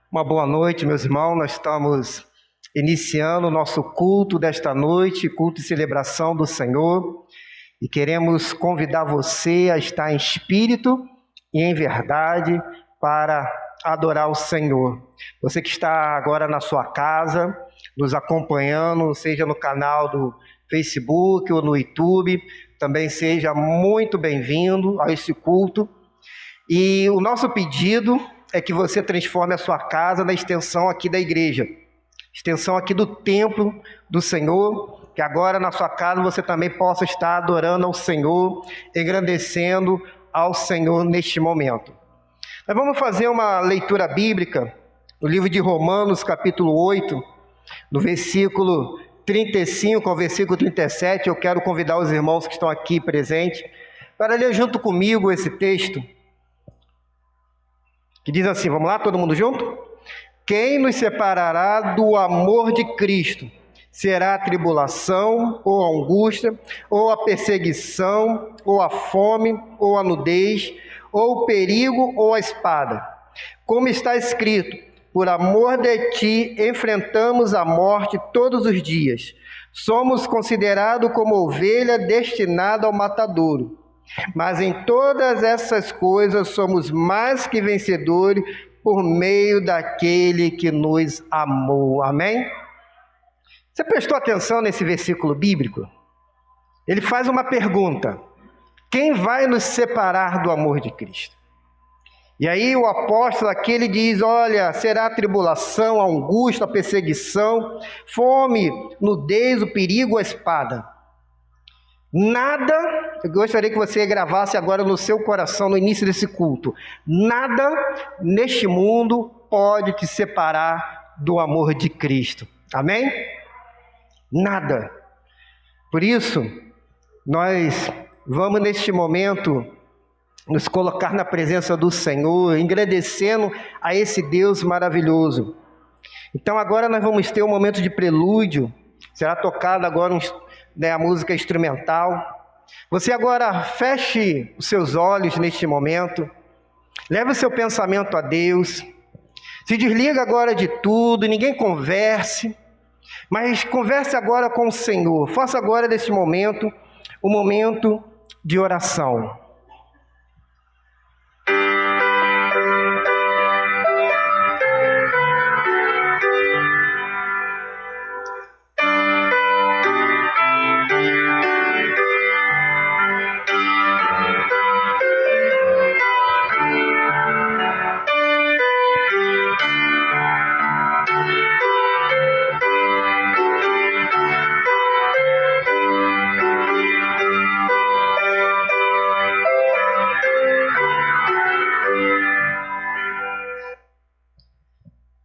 Uma boa noite, meus irmãos. Nós estamos iniciando o nosso culto desta noite, culto de celebração do Senhor, e queremos convidar você a estar em espírito e em verdade para adorar o Senhor. Você que está agora na sua casa, nos acompanhando, seja no canal do Facebook ou no YouTube, também seja muito bem-vindo a esse culto. E o nosso pedido é que você transforme a sua casa na extensão aqui da igreja, extensão aqui do templo do Senhor, que agora na sua casa você também possa estar adorando ao Senhor, engrandecendo ao Senhor neste momento. Nós vamos fazer uma leitura bíblica no livro de Romanos, capítulo 8, no versículo 35 ao versículo 37. Eu quero convidar os irmãos que estão aqui presentes para ler junto comigo esse texto, que diz assim, vamos lá, todo mundo junto? Quem nos separará do amor de Cristo? Será a tribulação, ou a angústia, ou a perseguição, ou a fome, ou a nudez, ou o perigo, ou a espada? Como está escrito, por amor de ti enfrentamos a morte todos os dias. Somos considerados como ovelha destinada ao matadouro. Mas em todas essas coisas somos mais que vencedores por meio daquele que nos amou. Amém? Você prestou atenção nesse versículo bíblico? Ele faz uma pergunta: quem vai nos separar do amor de Cristo? E aí o apóstolo aqui ele diz, olha, será a tribulação, a angústia, a perseguição, fome, nudez, o perigo, a espada. Nada, eu gostaria que você gravasse agora no seu coração, no início desse culto, nada neste mundo pode te separar do amor de Cristo. Amém? Nada. Por isso, nós vamos neste momento nos colocar na presença do Senhor, agradecendo a esse Deus maravilhoso. Então agora nós vamos ter um momento de prelúdio, será tocado agora a música instrumental. Você agora feche os seus olhos neste momento, leve o seu pensamento a Deus, se desliga agora de tudo, ninguém converse, mas converse agora com o Senhor, faça agora deste momento um momento de oração.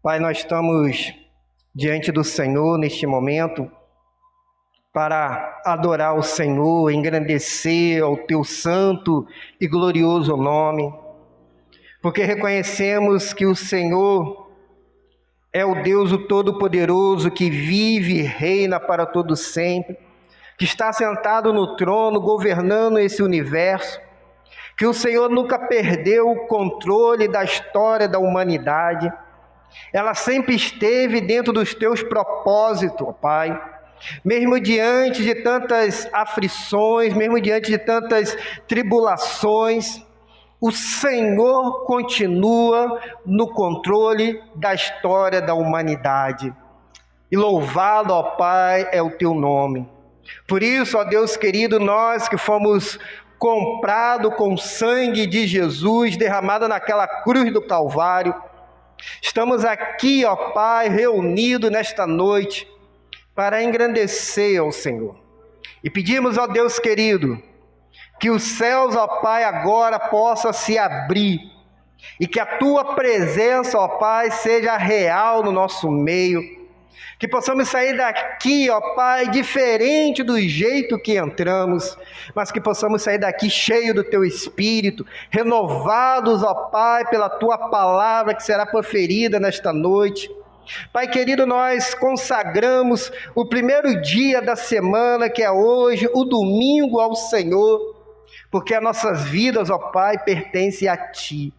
Pai, nós estamos diante do Senhor neste momento para adorar o Senhor, engrandecer ao Teu santo e glorioso nome, porque reconhecemos que o Senhor é o Deus o Todo-Poderoso que vive e reina para todo sempre, que está sentado no trono, governando esse universo, que o Senhor nunca perdeu o controle da história da humanidade. Ela sempre esteve dentro dos teus propósitos, Pai. Mesmo diante de tantas aflições, mesmo diante de tantas tribulações, o Senhor continua no controle da história da humanidade. E louvado, ó Pai, é o teu nome. Por isso, ó Deus querido, nós que fomos comprados com o sangue de Jesus, derramado naquela cruz do Calvário, estamos aqui, ó Pai, reunidos nesta noite para engrandecer ao Senhor. E pedimos, ó Deus querido, que os céus, ó Pai, agora possam se abrir e que a Tua presença, ó Pai, seja real no nosso meio. Que possamos sair daqui, ó Pai, diferente do jeito que entramos, mas que possamos sair daqui cheio do Teu Espírito, renovados, ó Pai, pela Tua palavra que será proferida nesta noite. Pai querido, nós consagramos o primeiro dia da semana, que é hoje, o domingo, ao Senhor, porque as nossas vidas, ó Pai, pertencem a Ti.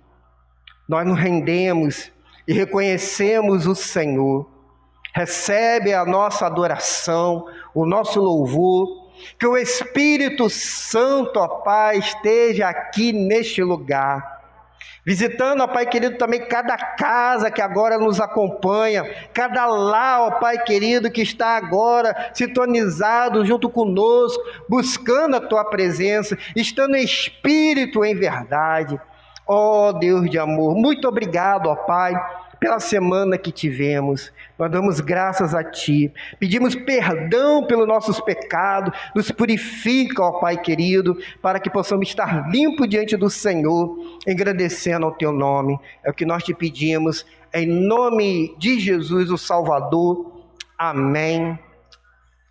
Nós nos rendemos e reconhecemos o Senhor. Recebe a nossa adoração, o nosso louvor, que o Espírito Santo, ó Pai, esteja aqui neste lugar, visitando, ó Pai querido, também cada casa que agora nos acompanha, cada lar, ó Pai querido, que está agora sintonizado junto conosco, buscando a Tua presença, estando em espírito, em verdade. Ó Deus de amor, muito obrigado, ó Pai, pela semana que tivemos. Nós damos graças a Ti, pedimos perdão pelos nossos pecados, nos purifica, ó Pai querido, para que possamos estar limpos diante do Senhor, engrandecendo ao Teu nome. É o que nós te pedimos, em nome de Jesus, o Salvador. Amém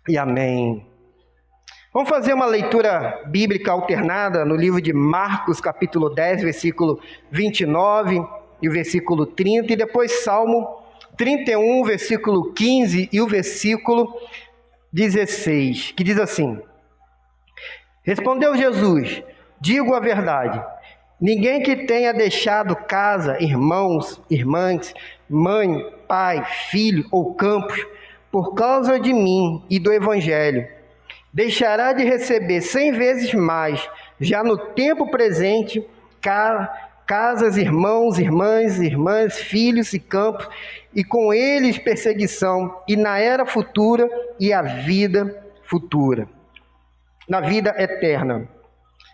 e amém. Vamos fazer uma leitura bíblica alternada no livro de Marcos, capítulo 10, versículo 29 e o versículo 30, e depois Salmo 31, versículo 15 e o versículo 16, que diz assim: Respondeu Jesus: digo a verdade, ninguém que tenha deixado casa, irmãos, irmãs, mãe, pai, filho ou campos, por causa de mim e do Evangelho, deixará de receber 100 vezes mais, já no tempo presente, casas, irmãos, irmãs, filhos e campos, e com eles perseguição, e na era futura e a vida futura, na vida eterna.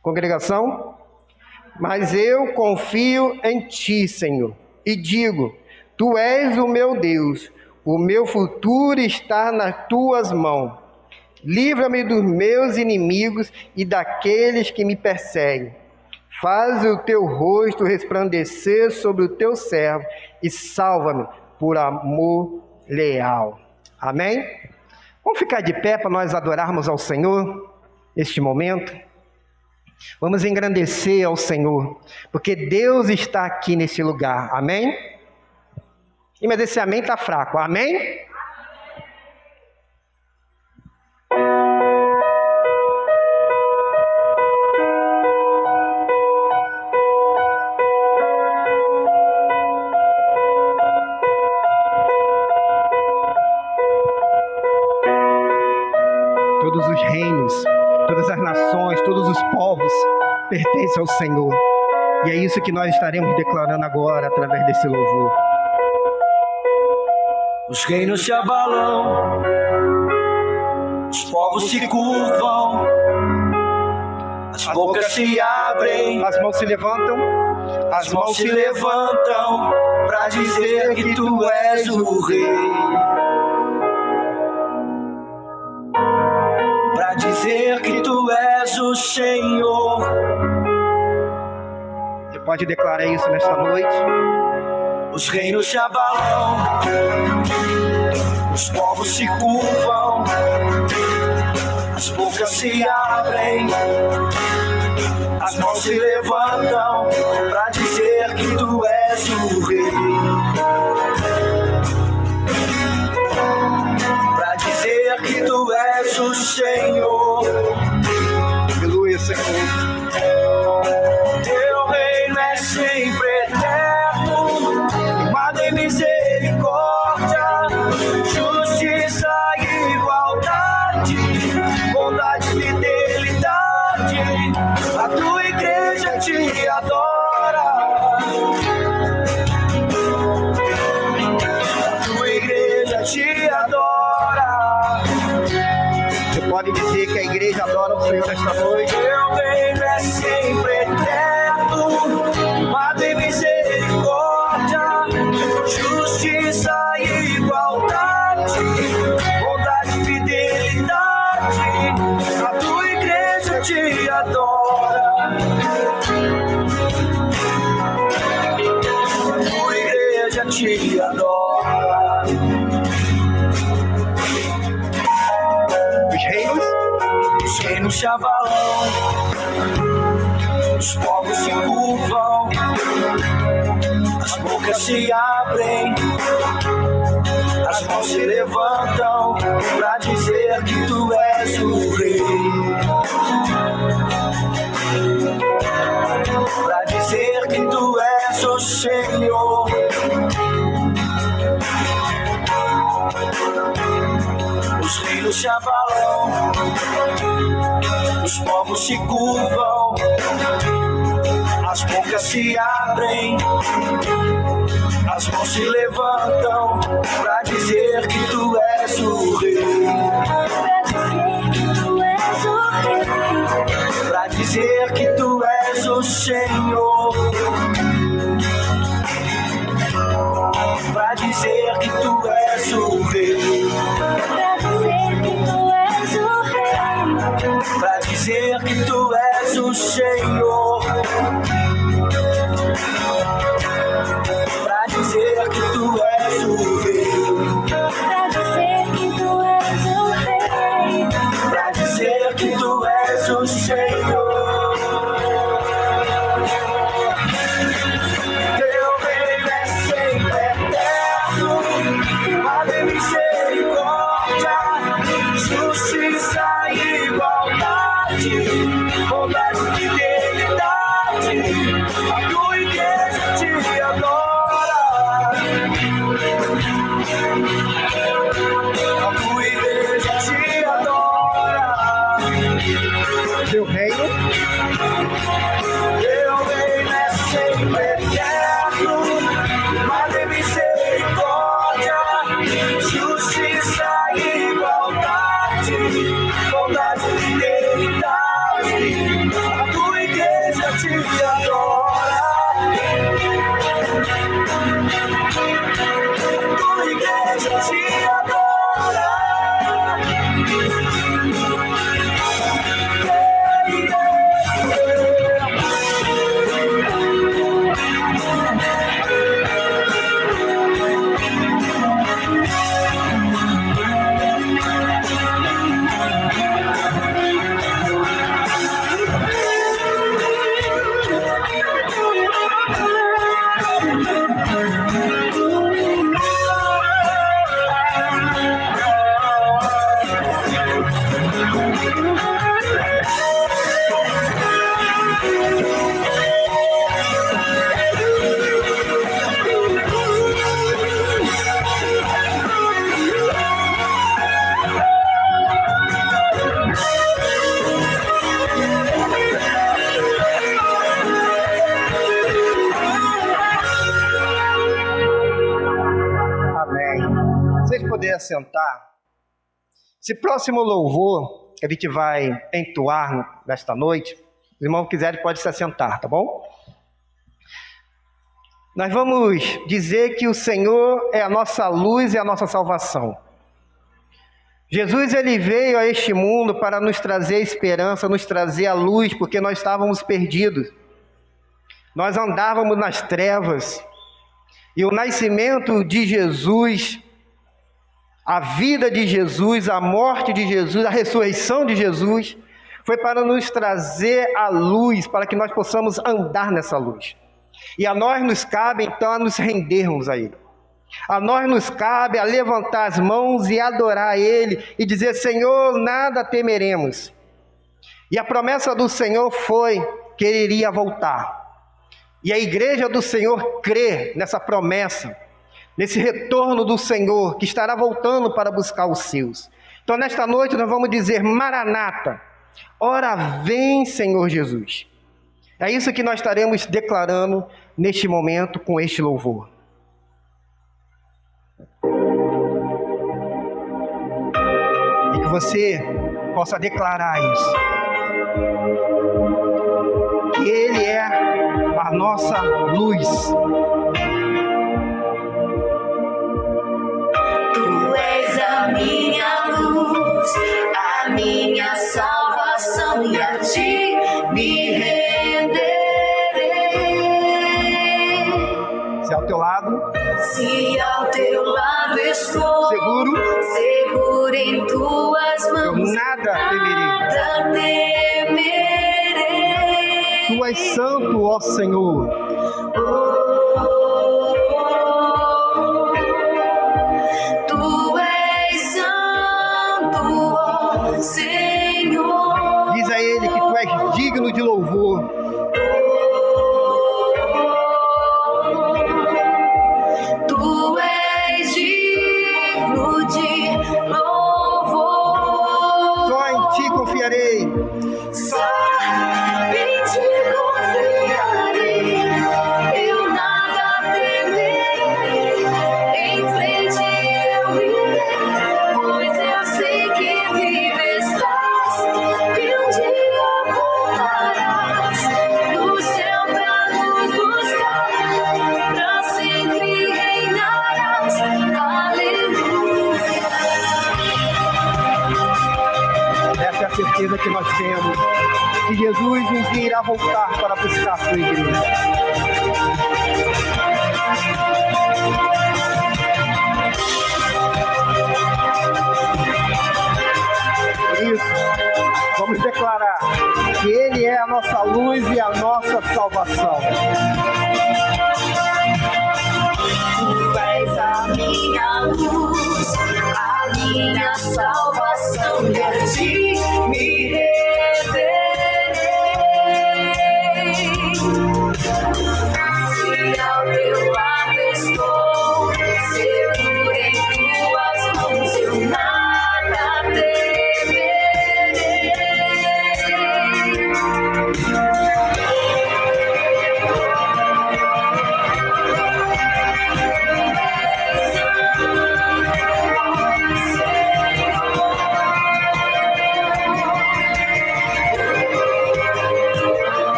Congregação, mas eu confio em Ti, Senhor, e digo, Tu és o meu Deus, o meu futuro está nas Tuas mãos. Livra-me dos meus inimigos e daqueles que me perseguem. Faz o Teu rosto resplandecer sobre o Teu servo e salva-me por amor leal. Amém? Vamos ficar de pé para nós adorarmos ao Senhor neste momento. Vamos engrandecer ao Senhor, porque Deus está aqui nesse lugar. Amém? Mas esse amém está fraco. Amém? Todos os reinos, todas as nações, todos os povos pertencem ao Senhor. E é isso que nós estaremos declarando agora através desse louvor. Os reinos se abalam, os povos se curvam, as bocas se abrem, as mãos se levantam, as mãos se levantam para dizer que Tu és o Rei. Para dizer que Tu és o Senhor. Você pode declarar isso nesta noite? Os reinos se abalam, os povos se curvam, as bocas se abrem, as mãos se levantam para dizer que Tu és o Rei. Para dizer que Tu és o Senhor. Aleluia, Senhor. Teu reino é sempre eterno, firmado em misericórdia, justiça e igualdade, bondade e fidelidade. A Tua igreja te adora. A Tua igreja te adora. Você pode dizer que a igreja adora o Senhor nesta noite? Teu reino é sempre eterno, firmado em misericórdia, justiça e igualdade, bondade e fidelidade. A Tua igreja te adora. A Tua igreja te adora. Os reinos se abalam, os povos se curvam, as bocas se abrem, as mãos se levantam para dizer que Tu és o Rei. Para dizer que Tu és o Senhor. se abalam, os povos se curvam, as bocas se abrem, as mãos se levantam pra dizer que tu és o rei. Pra dizer que tu és o Senhor. Pra dizer que tu és o rei. Pra dizer que tu és o Senhor. Pra dizer que tu és o rei. Pra dizer que tu és o rei. Pra dizer que tu és o Senhor. Teu reino é sempre eterno, amor e misericórdia, justiça e igualdade, bondade e fidelidade. A tua igreja te adora. A tua igreja te adora. Teu reino é sempre eterno, amor e misericórdia, justiça e igualdade, bondade e fidelidade. A tua igreja te adora. A tua igreja te adora. Poder assentar. Esse próximo louvor que a gente vai entoar nesta noite, os irmãos quiserem pode se assentar, tá bom? Nós vamos dizer que o Senhor é a nossa luz e a nossa salvação. Jesus, ele veio a este mundo para nos trazer esperança, nos trazer a luz, porque nós estávamos perdidos. Nós andávamos nas trevas. E o nascimento de Jesus, a vida de Jesus, a morte de Jesus, a ressurreição de Jesus, foi para nos trazer a luz, para que nós possamos andar nessa luz. E a nós nos cabe, então, a nos rendermos a Ele. A nós nos cabe a levantar as mãos e adorar a Ele e dizer: Senhor, nada temeremos. E a promessa do Senhor foi que Ele iria voltar. E a igreja do Senhor crê nessa promessa, nesse retorno do Senhor, que estará voltando para buscar os seus. Então, nesta noite, nós vamos dizer: Maranata, ora vem, Senhor Jesus. É isso que nós estaremos declarando neste momento com este louvor. E que você possa declarar isso. Que Ele é a nossa luz. Tu és a minha luz, a minha salvação, e a ti me renderei. Se ao teu lado, se ao teu lado estou, seguro em tuas mãos, eu nada temerei. Tu és santo, ó Senhor. Tu és santo, ó Senhor. Diz a Ele que Tu és digno de louvor. Tu és digno de louvor. certeza que nós temos que Jesus um dia irá voltar para buscar a sua igreja. Por isso, vamos declarar que Ele é a nossa luz e a nossa salvação. Tu és a minha luz, a minha salvação, e a ti me renderei. Se ao teu lado estou, seguro em tuas mãos, eu nada temerei.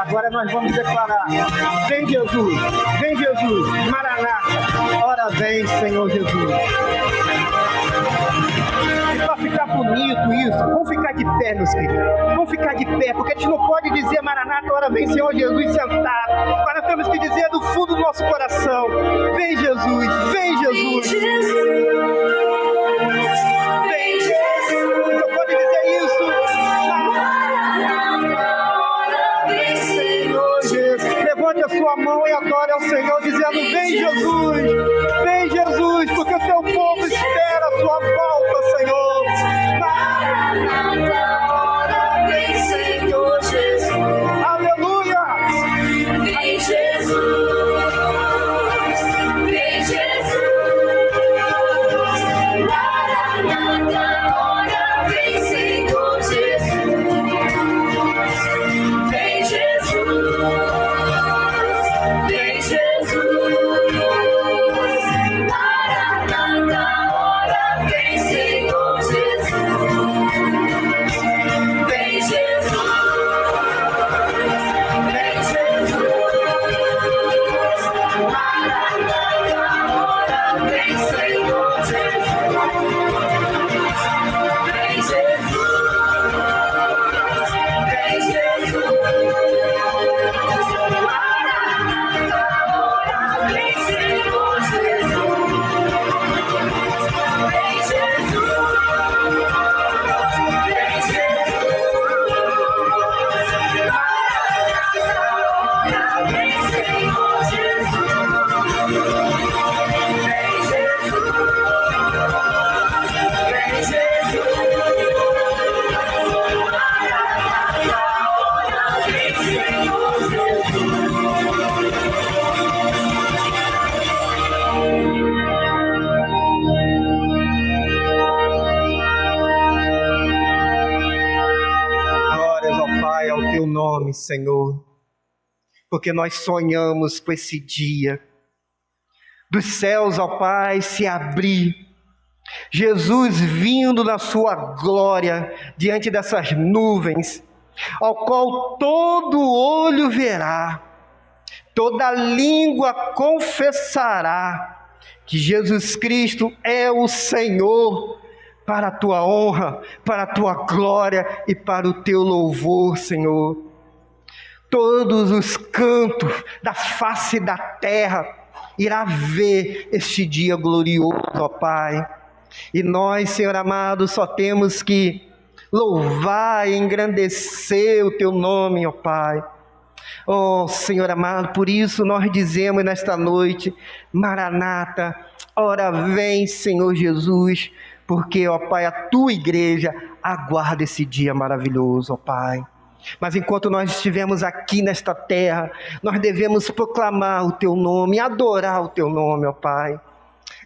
Agora nós vamos declarar: vem Jesus, Maranata, ora vem, Senhor Jesus. E para ficar bonito isso, vamos ficar de pé, meus queridos. Vamos ficar de pé, porque a gente não pode dizer Maranata, ora vem, Senhor Jesus, sentado. Mas nós temos que dizer do fundo do nosso coração: vem Jesus, vem Jesus. Vem Jesus. Você pode dizer isso? Levante a sua mão e adore ao Senhor, dizendo: vem Jesus, porque o teu povo espera a sua volta, Senhor. Vem, Senhor Jesus. Aleluia. Vem Jesus. Vem Jesus. Maranata, ora vem, Senhor Jesus. Vem Jesus. Vem Jesus, Maranata, ora vem, Senhor Jesus. Vem Jesus, vem Jesus, Maranata, ora vem, Senhor Jesus. Vem Jesus, vem Jesus. Senhor, porque nós sonhamos com esse dia dos céus, ó Pai, se abrir, Jesus vindo na sua glória diante dessas nuvens, ao qual todo olho verá, toda língua confessará que Jesus Cristo é o Senhor, para a tua honra, para a tua glória e para o teu louvor, Senhor. Todos os cantos da face da terra irá ver este dia glorioso, ó Pai. E nós, Senhor amado, só temos que louvar e engrandecer o teu nome, ó Pai. Oh, Senhor amado, por isso nós dizemos nesta noite: Maranata, ora vem, Senhor Jesus, porque, ó Pai, a tua igreja aguarda esse dia maravilhoso, ó Pai. Mas enquanto nós estivermos aqui nesta terra, nós devemos proclamar o teu nome, adorar o teu nome, ó Pai.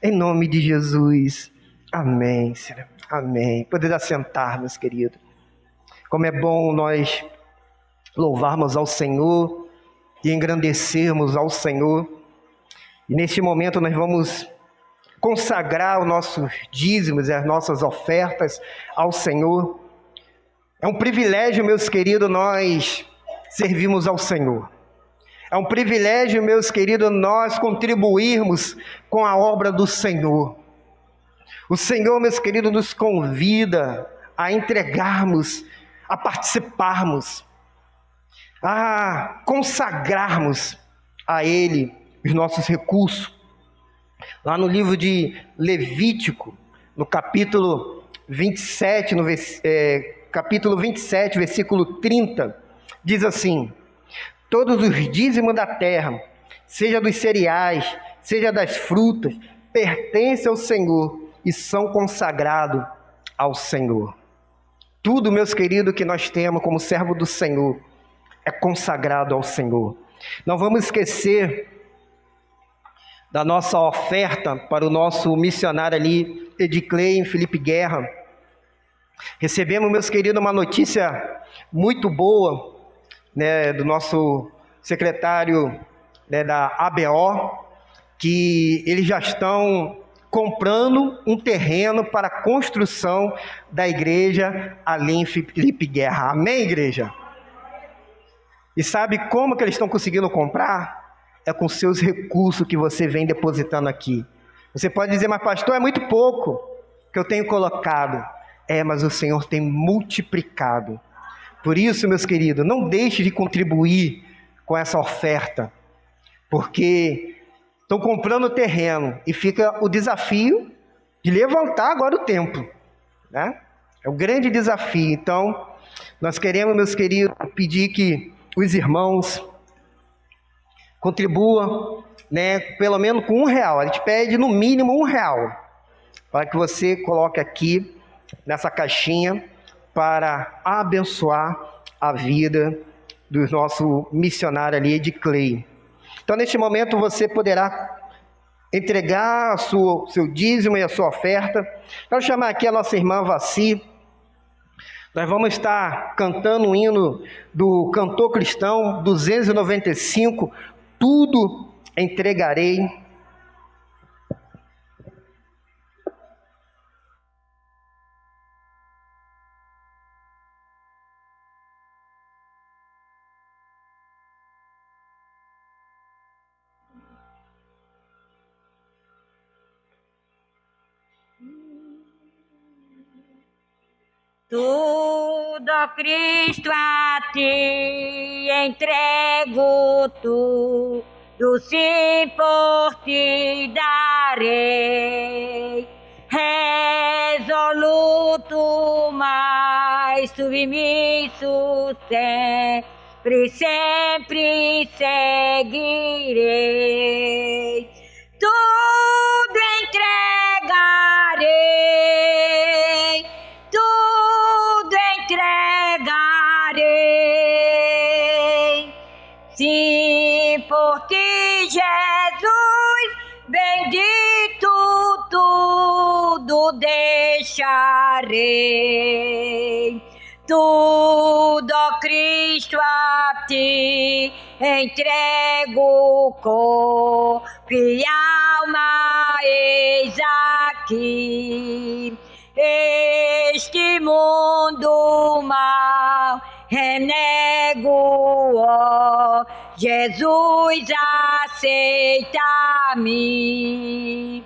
Em nome de Jesus. Amém, Senhor. Amém. Poder assentar, meus queridos. Como é bom nós louvarmos ao Senhor e engrandecermos ao Senhor. E neste momento nós vamos consagrar os nossos dízimos e as nossas ofertas ao Senhor. É um privilégio, meus queridos, nós servirmos ao Senhor. É um privilégio, meus queridos, nós contribuirmos com a obra do Senhor. O Senhor, meus queridos, nos convida a entregarmos, a participarmos, a consagrarmos a Ele os nossos recursos. Lá no livro de Levítico, no capítulo 27, capítulo 27, versículo 30, diz assim: todos os dízimos da terra, seja dos cereais, seja das frutas, pertencem ao Senhor e são consagrados ao Senhor. Tudo, meus queridos, que nós temos como servo do Senhor é consagrado ao Senhor. Não vamos esquecer da nossa oferta para o nosso missionário ali, Ediclei, em Felipe Guerra. Recebemos, meus queridos, uma notícia muito boa, né, do nosso secretário, né, da ABO, que eles já estão comprando um terreno para a construção da igreja ali em Felipe Guerra. Amém, igreja? E sabe como que eles estão conseguindo comprar? É com seus recursos que você vem depositando aqui. Você pode dizer: mas pastor, é muito pouco que eu tenho colocado. Mas o Senhor tem multiplicado. Por isso, meus queridos, não deixe de contribuir com essa oferta, porque estão comprando o terreno e fica o desafio de levantar agora o templo, né? É um grande desafio. Então, nós queremos, meus queridos, pedir que os irmãos contribuam, né, pelo menos com R$1. A gente pede no mínimo R$1, para que você coloque aqui nessa caixinha para abençoar a vida do nosso missionário ali, Ediclei. Então, neste momento, você poderá entregar seu dízimo e a sua oferta. Quero chamar aqui a nossa irmã Vaci. Nós vamos estar cantando o hino do cantor cristão 295, Tudo Entregarei. Tudo, ó Cristo, a ti entrego, tudo sim por ti darei. Resoluto, mas submisso sempre seguirei. Tudo entregarei, tudo entregarei. Sim, por ti, Jesus, bendito, tudo deixarei. Tudo, ó Cristo, a ti entrego, corpo e alma, eis aqui. Este mundo mal renego, ó Jesus, aceita-me.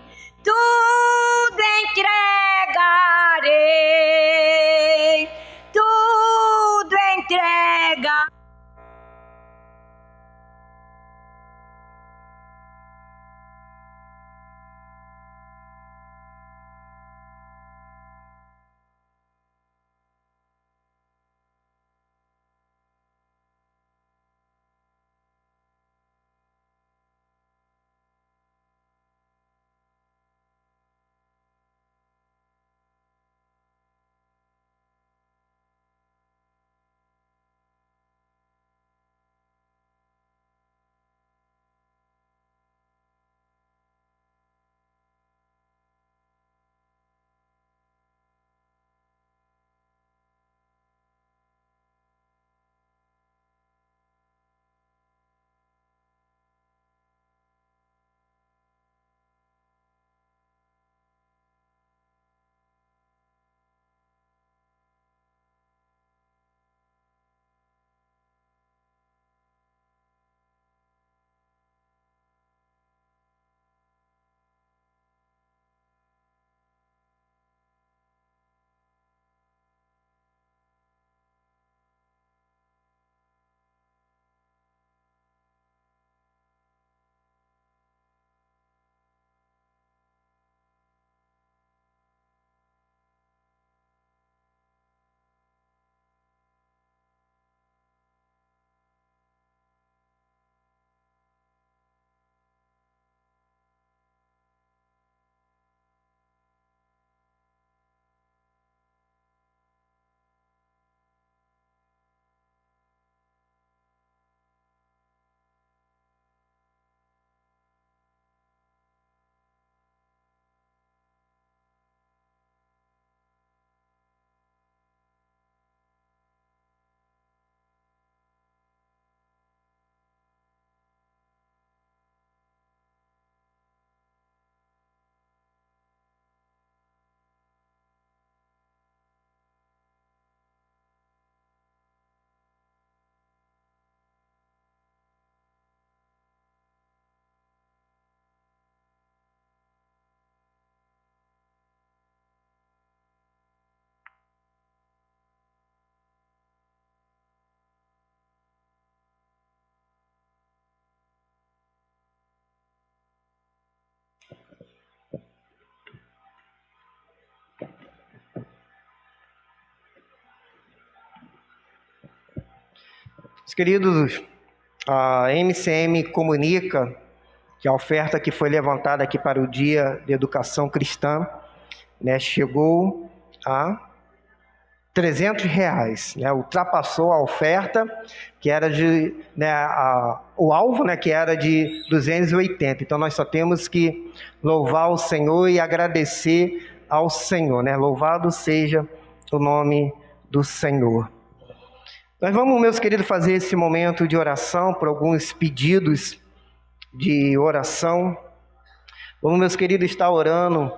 Os queridos, a MCM comunica que a oferta que foi levantada aqui para o Dia de Educação Cristã, né, chegou a R$ 300, né, ultrapassou a oferta que era de, né, o alvo, né, que era de 280. Então nós só temos que louvar o Senhor e agradecer ao Senhor, né? Louvado seja o nome do Senhor. Nós vamos, meus queridos, fazer esse momento de oração por alguns pedidos de oração. Vamos, meus queridos, estar orando,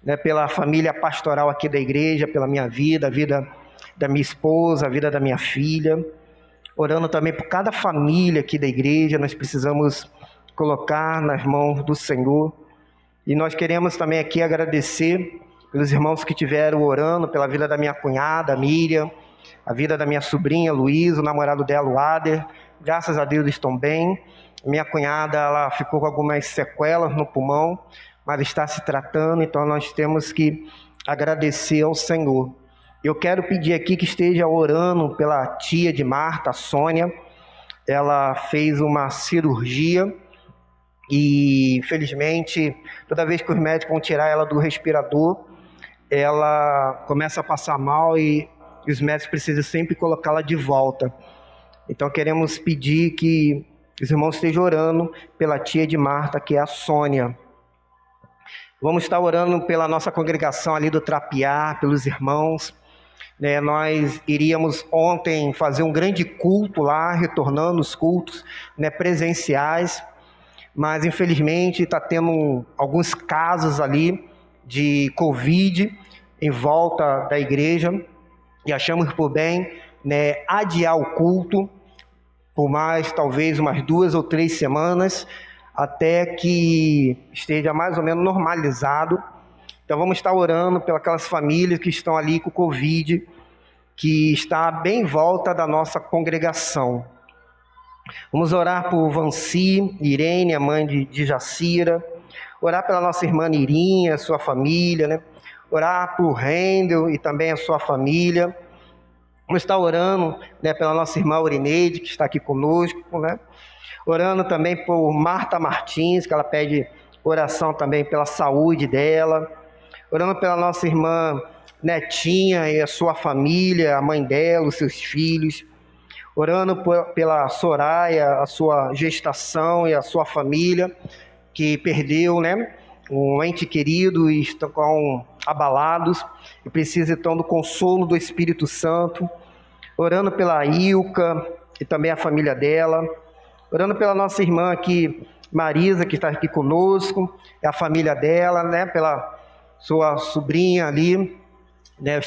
né, pela família pastoral aqui da igreja, pela minha vida, a vida da minha esposa, a vida da minha filha. Orando também por cada família aqui da igreja, nós precisamos colocar nas mãos do Senhor. E nós queremos também aqui agradecer pelos irmãos que estiveram orando pela vida da minha cunhada, Miriam, a vida da minha sobrinha, Luísa, o namorado dela, o Ader. Graças a Deus estão bem. Minha cunhada, ela ficou com algumas sequelas no pulmão, mas está se tratando, então nós temos que agradecer ao Senhor. Eu quero pedir aqui que esteja orando pela tia de Marta, a Sônia. Ela fez uma cirurgia e, infelizmente, toda vez que os médicos vão tirar ela do respirador, ela começa a passar mal e os médicos precisam sempre colocá-la de volta. Então queremos pedir que os irmãos estejam orando pela tia de Marta, que é a Sônia. Vamos estar orando pela nossa congregação ali do Trapiá, pelos irmãos. Nós iríamos ontem fazer um grande culto lá, retornando os cultos, né, presenciais, mas infelizmente está tendo alguns casos ali de Covid em volta da igreja, e achamos por bem, né, adiar o culto por mais, talvez, umas 2 ou 3 semanas, até que esteja mais ou menos normalizado. Então vamos estar orando pelas famílias que estão ali com o Covid, que está bem em volta da nossa congregação. Vamos orar por Vanci, Irene, a mãe de Jacira, orar pela nossa irmã Irinha, sua família, né? Orar por Rendel e também a sua família. Vamos estar orando, né, pela nossa irmã Aurineide, que está aqui conosco, né? Orando também por Marta Martins, que ela pede oração também pela saúde dela. Orando pela nossa irmã Netinha e a sua família, a mãe dela, os seus filhos. Orando pela Soraya, a sua gestação e a sua família, que perdeu, né, um ente querido e estão abalados e precisam então do consolo do Espírito Santo. Orando pela Ilka e também a família dela. Orando pela nossa irmã aqui, Marisa, que está aqui conosco, é a família dela, né, pela sua sobrinha ali, né,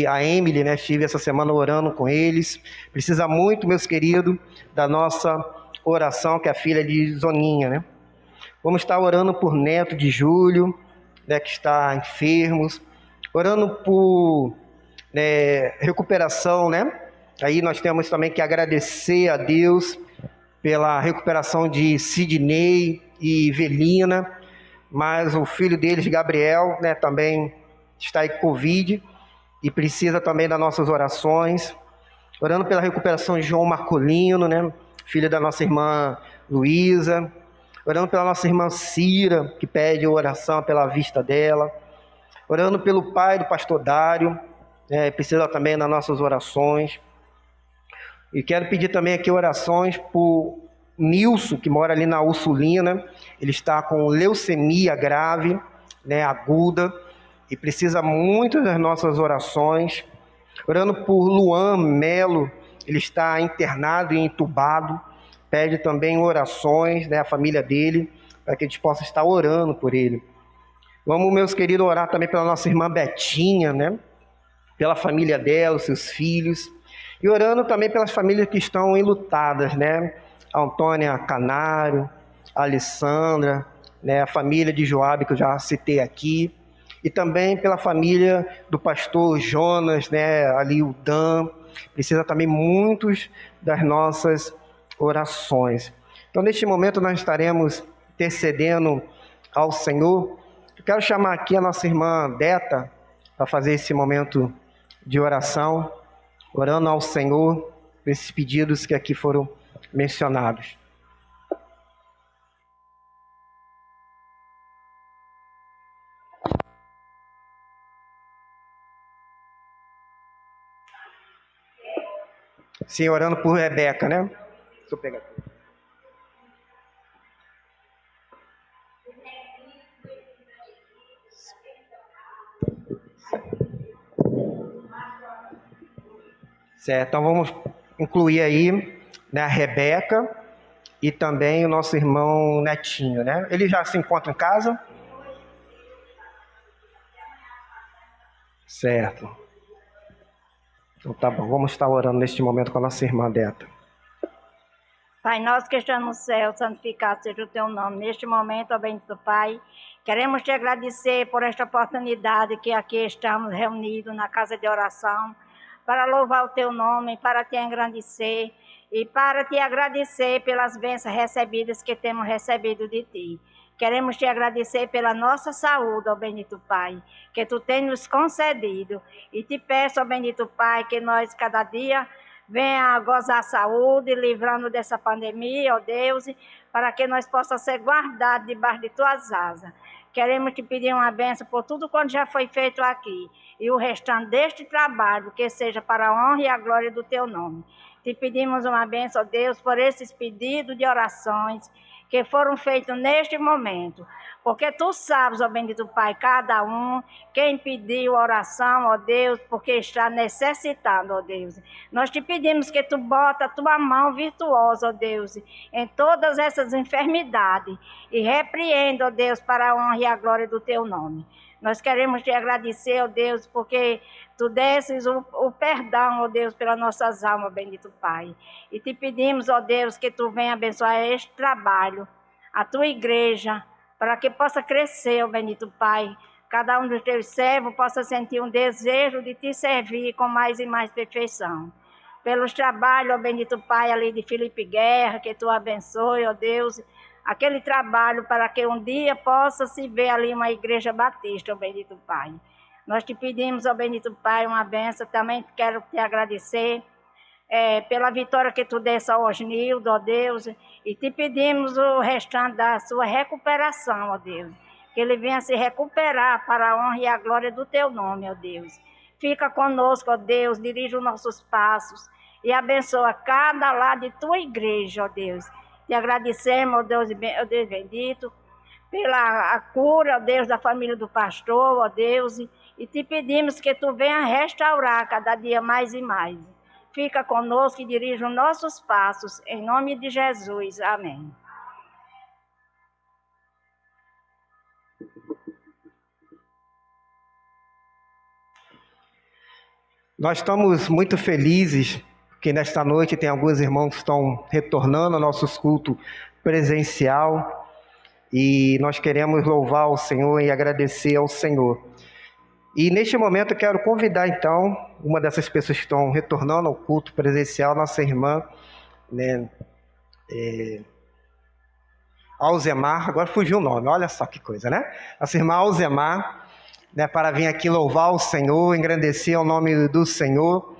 a Emily, né, estive essa semana orando com eles. Precisa muito, meus queridos, da nossa oração, que é a filha de Zoninha, né. Vamos estar orando por neto de Júlio, né, que está enfermo, orando por, né, recuperação, né. Aí nós temos também que agradecer a Deus pela recuperação de Sidney e Velina, mas o filho deles, Gabriel, né, também está aí com Covid e precisa também das nossas orações. Orando pela recuperação de João Marcolino, né, filho da nossa irmã Luísa. Orando pela nossa irmã Cira, que pede oração pela vista dela. Orando pelo pai do pastor Dário, né, precisa também das nossas orações. E quero pedir também aqui orações por Nilson, que mora ali na Ursulina. Ele está com leucemia grave, né, aguda, e precisa muito das nossas orações. Orando por Luan Melo, ele está internado e entubado. Pede também orações, né, a família dele, para que a gente possa estar orando por ele. Vamos, meus queridos, orar também pela nossa irmã Betinha, né, pela família dela, os seus filhos. E orando também pelas famílias que estão enlutadas, né? A Antônia Canário, a Alessandra, né? A família de Joabe, que eu já citei aqui. E também pela família do pastor Jonas, né? Ali o Dan. Precisa também muitos das nossas orações. Então, neste momento, nós estaremos intercedendo ao Senhor. Eu quero chamar aqui a nossa irmã Deta para fazer esse momento de oração. Orando ao Senhor, por esses pedidos que aqui foram mencionados. Sim, orando por Rebeca, né? Deixa eu pegar aqui. Certo, então vamos incluir aí, né, a Rebeca e também o nosso irmão Netinho, né? Ele já se encontra em casa? Certo. Então tá bom, vamos estar orando neste momento com a nossa irmã Deta. Pai nosso que está no céu, santificado seja o teu nome. Neste momento, ó bendito Pai, queremos te agradecer por esta oportunidade que aqui estamos reunidos na casa de oração, para louvar o teu nome, para te engrandecer e para te agradecer pelas bênçãos recebidas que temos recebido de ti. Queremos te agradecer pela nossa saúde, ó bendito Pai, que tu tens nos concedido. E te peço, ó bendito Pai, que nós cada dia venha gozar a saúde, livrando dessa pandemia, ó Deus, para que nós possamos ser guardados debaixo de tuas asas. Queremos te pedir uma bênção por tudo quanto já foi feito aqui. E o restante deste trabalho, que seja para a honra e a glória do teu nome. Te pedimos uma bênção, ó Deus, por esses pedidos de orações que foram feitos neste momento. Porque tu sabes, ó bendito Pai, cada um, quem pediu oração, ó Deus, porque está necessitado, ó Deus. Nós te pedimos que tu bota a tua mão virtuosa, ó Deus, em todas essas enfermidades e repreenda, ó Deus, para a honra e a glória do teu nome. Nós queremos te agradecer, ó Deus, porque tu desses o perdão, ó Deus, pelas nossas almas, bendito Pai. E te pedimos, ó Deus, que tu venha abençoar este trabalho, a tua igreja, para que possa crescer, ó bendito Pai. Cada um dos teus servos possa sentir um desejo de te servir com mais e mais perfeição. Pelos trabalhos, ó bendito Pai, ali de Felipe Guerra, que tu abençoe, ó Deus, aquele trabalho para que um dia possa se ver ali uma igreja batista, ó bendito Pai. Nós te pedimos, ó bendito Pai, uma bênção. Também quero te agradecer pela vitória que tu desse ao Osnildo, ó Deus. E te pedimos o restante da sua recuperação, ó Deus. Que ele venha se recuperar para a honra e a glória do teu nome, ó Deus. Fica conosco, ó Deus, dirige os nossos passos e abençoa cada lado de tua igreja, ó Deus. Te agradecemos, ó Deus bendito, pela cura, ó Deus, da família do pastor, ó Deus, e te pedimos que tu venha restaurar cada dia mais e mais. Fica conosco e dirija os nossos passos, em nome de Jesus. Amém. Nós estamos muito felizes, porque nesta noite tem alguns irmãos que estão retornando ao nosso culto presencial, e nós queremos louvar o Senhor e agradecer ao Senhor. E neste momento eu quero convidar então uma dessas pessoas que estão retornando ao culto presencial, nossa irmã, né, Alzemar, agora fugiu o nome, olha só que coisa, né? Nossa irmã Alzemar, né, para vir aqui louvar o Senhor, engrandecer o nome do Senhor,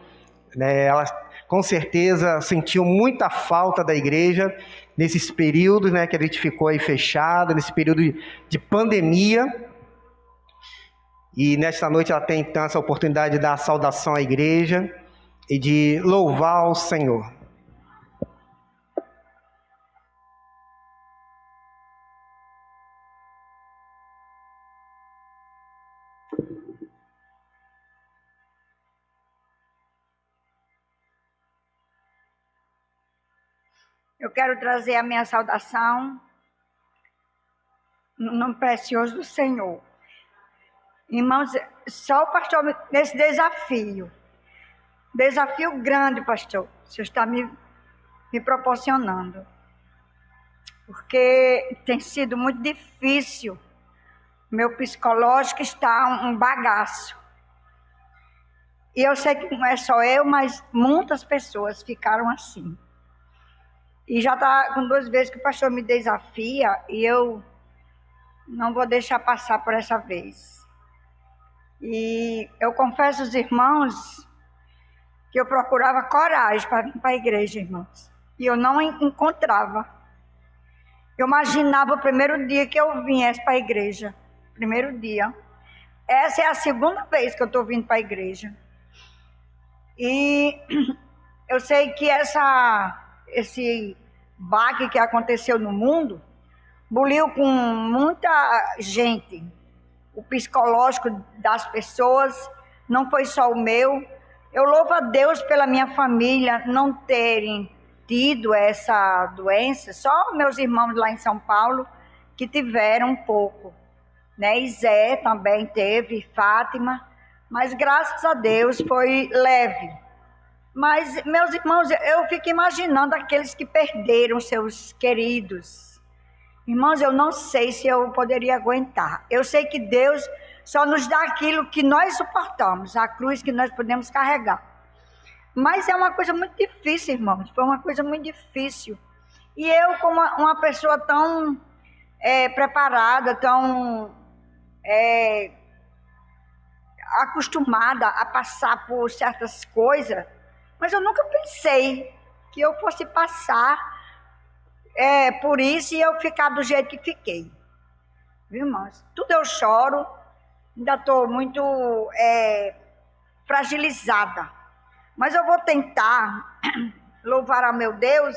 né? Ela com certeza sentiu muita falta da igreja nesses períodos, né, que a gente ficou aí fechado, nesse período de pandemia. E nesta noite ela tem então essa oportunidade de dar a saudação à igreja e de louvar ao Senhor. Eu quero trazer a minha saudação no nome precioso do Senhor. Irmãos, só o pastor nesse desafio grande, pastor, o Senhor está me proporcionando, porque tem sido muito difícil, meu psicológico está um bagaço, e eu sei que não é só eu, mas muitas pessoas ficaram assim, e já está com 2 vezes que o pastor me desafia, e eu não vou deixar passar por essa vez. E eu confesso aos irmãos que eu procurava coragem para vir para a igreja, irmãos. E eu não encontrava. Eu imaginava o primeiro dia que eu viesse para a igreja. Primeiro dia. Essa é a segunda vez que eu estou vindo para a igreja. E eu sei que esse baque que aconteceu no mundo buliu com muita gente. O psicológico das pessoas não foi só o meu. Eu louvo a Deus pela minha família não terem tido essa doença. Só meus irmãos lá em São Paulo que tiveram um pouco, né? E Zé também teve, Fátima, mas graças a Deus foi leve. Mas, meus irmãos, eu fico imaginando aqueles que perderam seus queridos. Irmãos, eu não sei se eu poderia aguentar. Eu sei que Deus só nos dá aquilo que nós suportamos, a cruz que nós podemos carregar. Mas é uma coisa muito difícil, irmãos. Foi uma coisa muito difícil. E eu, como uma pessoa tão preparada, tão acostumada a passar por certas coisas, mas eu nunca pensei que eu fosse passar por isso e eu ficar do jeito que fiquei. Viu, irmãos? Tudo eu choro, ainda estou muito fragilizada. Mas eu vou tentar louvar a meu Deus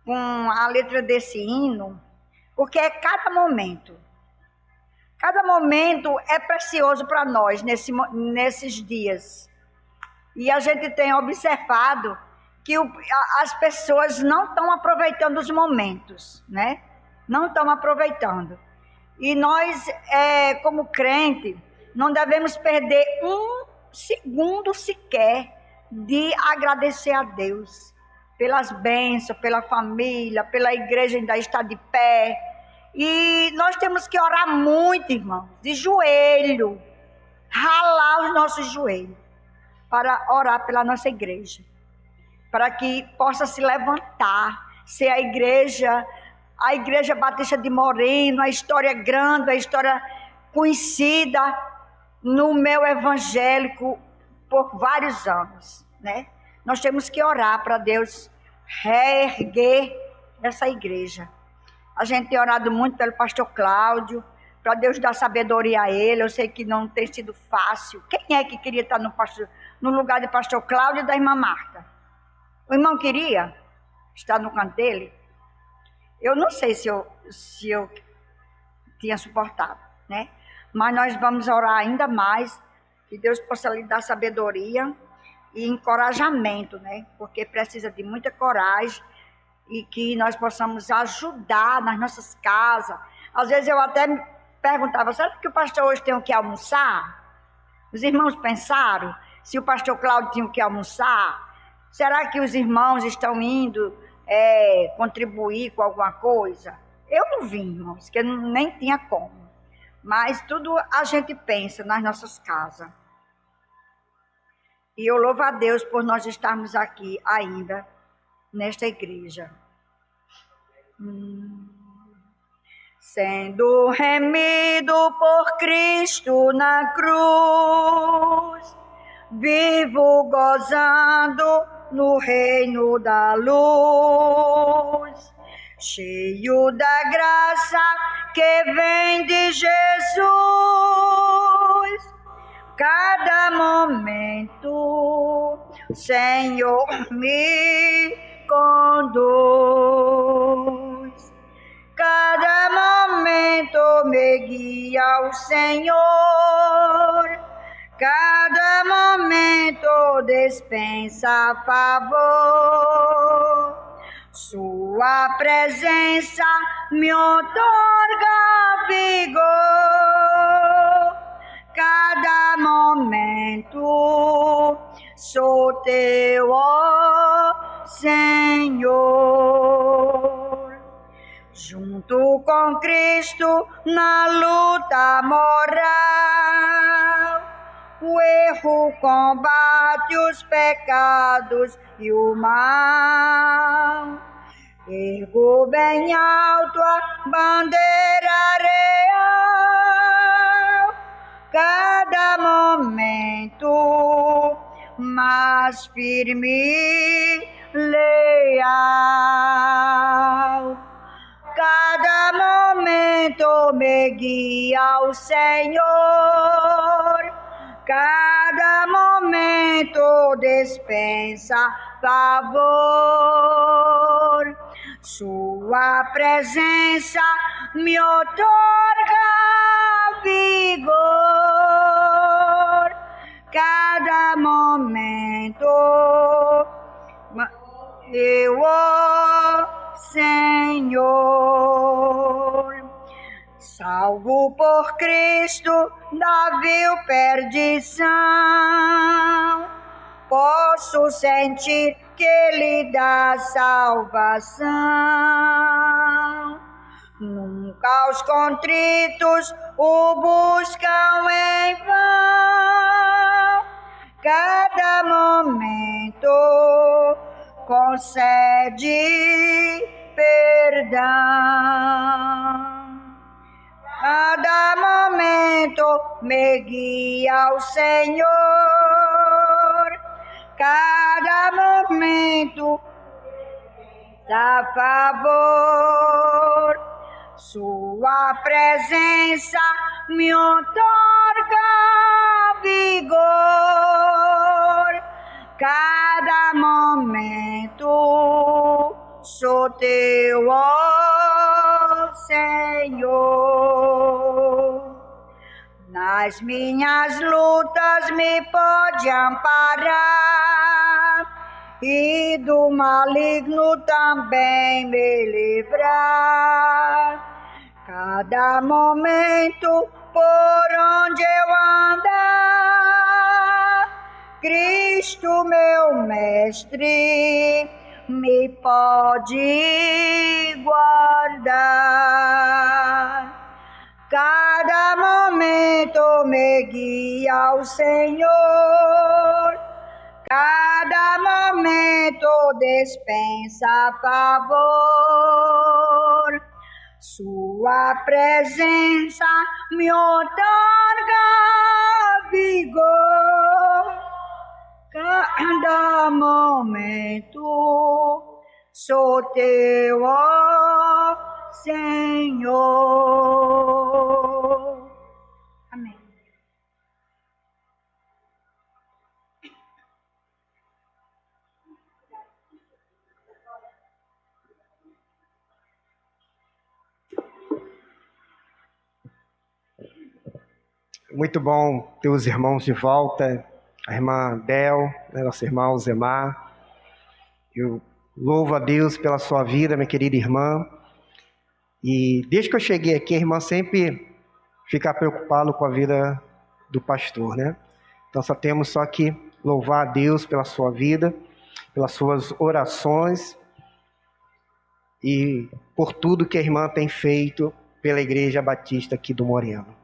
com a letra desse hino, porque é cada momento é precioso para nós nesses dias. E a gente tem observado que as pessoas não estão aproveitando os momentos, né? Não estão aproveitando. E nós, como crente, não devemos perder um segundo sequer de agradecer a Deus pelas bênçãos, pela família, pela igreja ainda estar de pé. E nós temos que orar muito, irmãos, de joelho, ralar os nossos joelhos para orar pela nossa igreja, para que possa se levantar, ser a igreja Batista de Moreno, a história grande, a história conhecida no meio evangélico por vários anos, né? Nós temos que orar para Deus reerguer essa igreja. A gente tem orado muito pelo pastor Cláudio, para Deus dar sabedoria a ele. Eu sei que não tem sido fácil. Quem é que queria estar no lugar de pastor Cláudio e da irmã Marta? O irmão queria estar no canto dele? Eu não sei se eu tinha suportado, né? Mas nós vamos orar ainda mais, que Deus possa lhe dar sabedoria e encorajamento, né? Porque precisa de muita coragem e que nós possamos ajudar nas nossas casas. Às vezes eu até me perguntava, será que o pastor hoje tem o que almoçar? Os irmãos pensaram se o pastor Cláudio tinha o que almoçar? Será que os irmãos estão indo contribuir com alguma coisa? Eu não vi, irmãos, que nem tinha como. Mas tudo a gente pensa nas nossas casas. E eu louvo a Deus por nós estarmos aqui ainda nesta igreja. Sendo remido por Cristo na cruz, vivo gozando no reino da luz, cheio da graça que vem de Jesus. Cada momento, Senhor, me conduz. Cada momento me guia o Senhor. Cada momento dispensa favor. Sua presença me outorga vigor. Cada momento sou teu, ó Senhor. Junto com Cristo na luta moral, o erro combate os pecados e o mal. Ergo bem alto a bandeira real. Cada momento mas firme, leal. Cada momento me guia o Senhor, cada momento dispensa favor. Sua presença me outorga vigor, cada momento eu, Senhor, salvo por Cristo da vil perdição, posso sentir que Ele dá salvação. Nunca os contritos o buscam em vão, cada momento concede perdão. Cada momento me guia o Senhor, cada momento dá favor. Sua presença me outorga vigor, cada momento sou teu, ó Senhor. Nas minhas lutas me pode amparar e do maligno também me livrar. Cada momento por onde eu andar, Cristo meu mestre me pode guardar. Cada momento me guia o Senhor, cada momento dispensa favor. Sua presença me outorga vigor, cada momento sou teu, ó Senhor. Amém. Muito bom ter os irmãos de volta, a irmã Del, nosso irmão Zemar. Eu louvo a Deus pela sua vida, minha querida irmã. E desde que eu cheguei aqui, a irmã sempre fica preocupada com a vida do pastor, né? Então só temos que louvar a Deus pela sua vida, pelas suas orações e por tudo que a irmã tem feito pela Igreja Batista aqui do Moreno.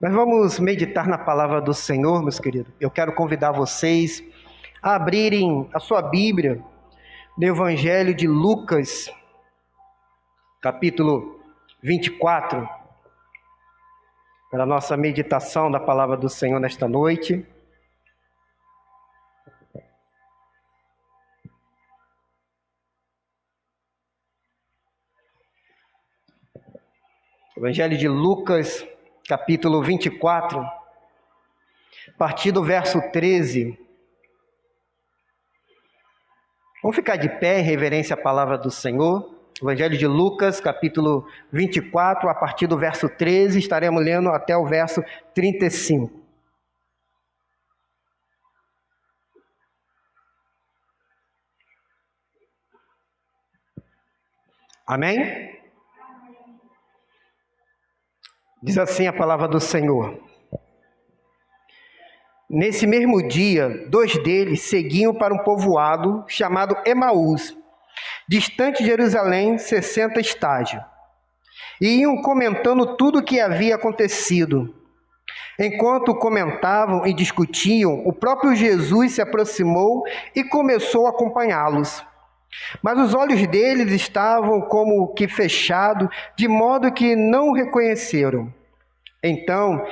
Nós vamos meditar na palavra do Senhor, meus queridos. Eu quero convidar vocês a abrirem a sua Bíblia no Evangelho de Lucas, capítulo 24, para a nossa meditação da palavra do Senhor nesta noite. Evangelho de Lucas, capítulo 24, a partir do verso 13. Vamos ficar de pé em reverência à palavra do Senhor. Evangelho de Lucas, capítulo 24, a partir do verso 13, estaremos lendo até o verso 35. Amém? Diz assim a palavra do Senhor. Nesse mesmo dia, 2 deles seguiam para um povoado chamado Emaús, distante de Jerusalém 60 estádios, e iam comentando tudo o que havia acontecido. Enquanto comentavam e discutiam, o próprio Jesus se aproximou e começou a acompanhá-los. Mas os olhos deles estavam como que fechados, de modo que não o reconheceram. Então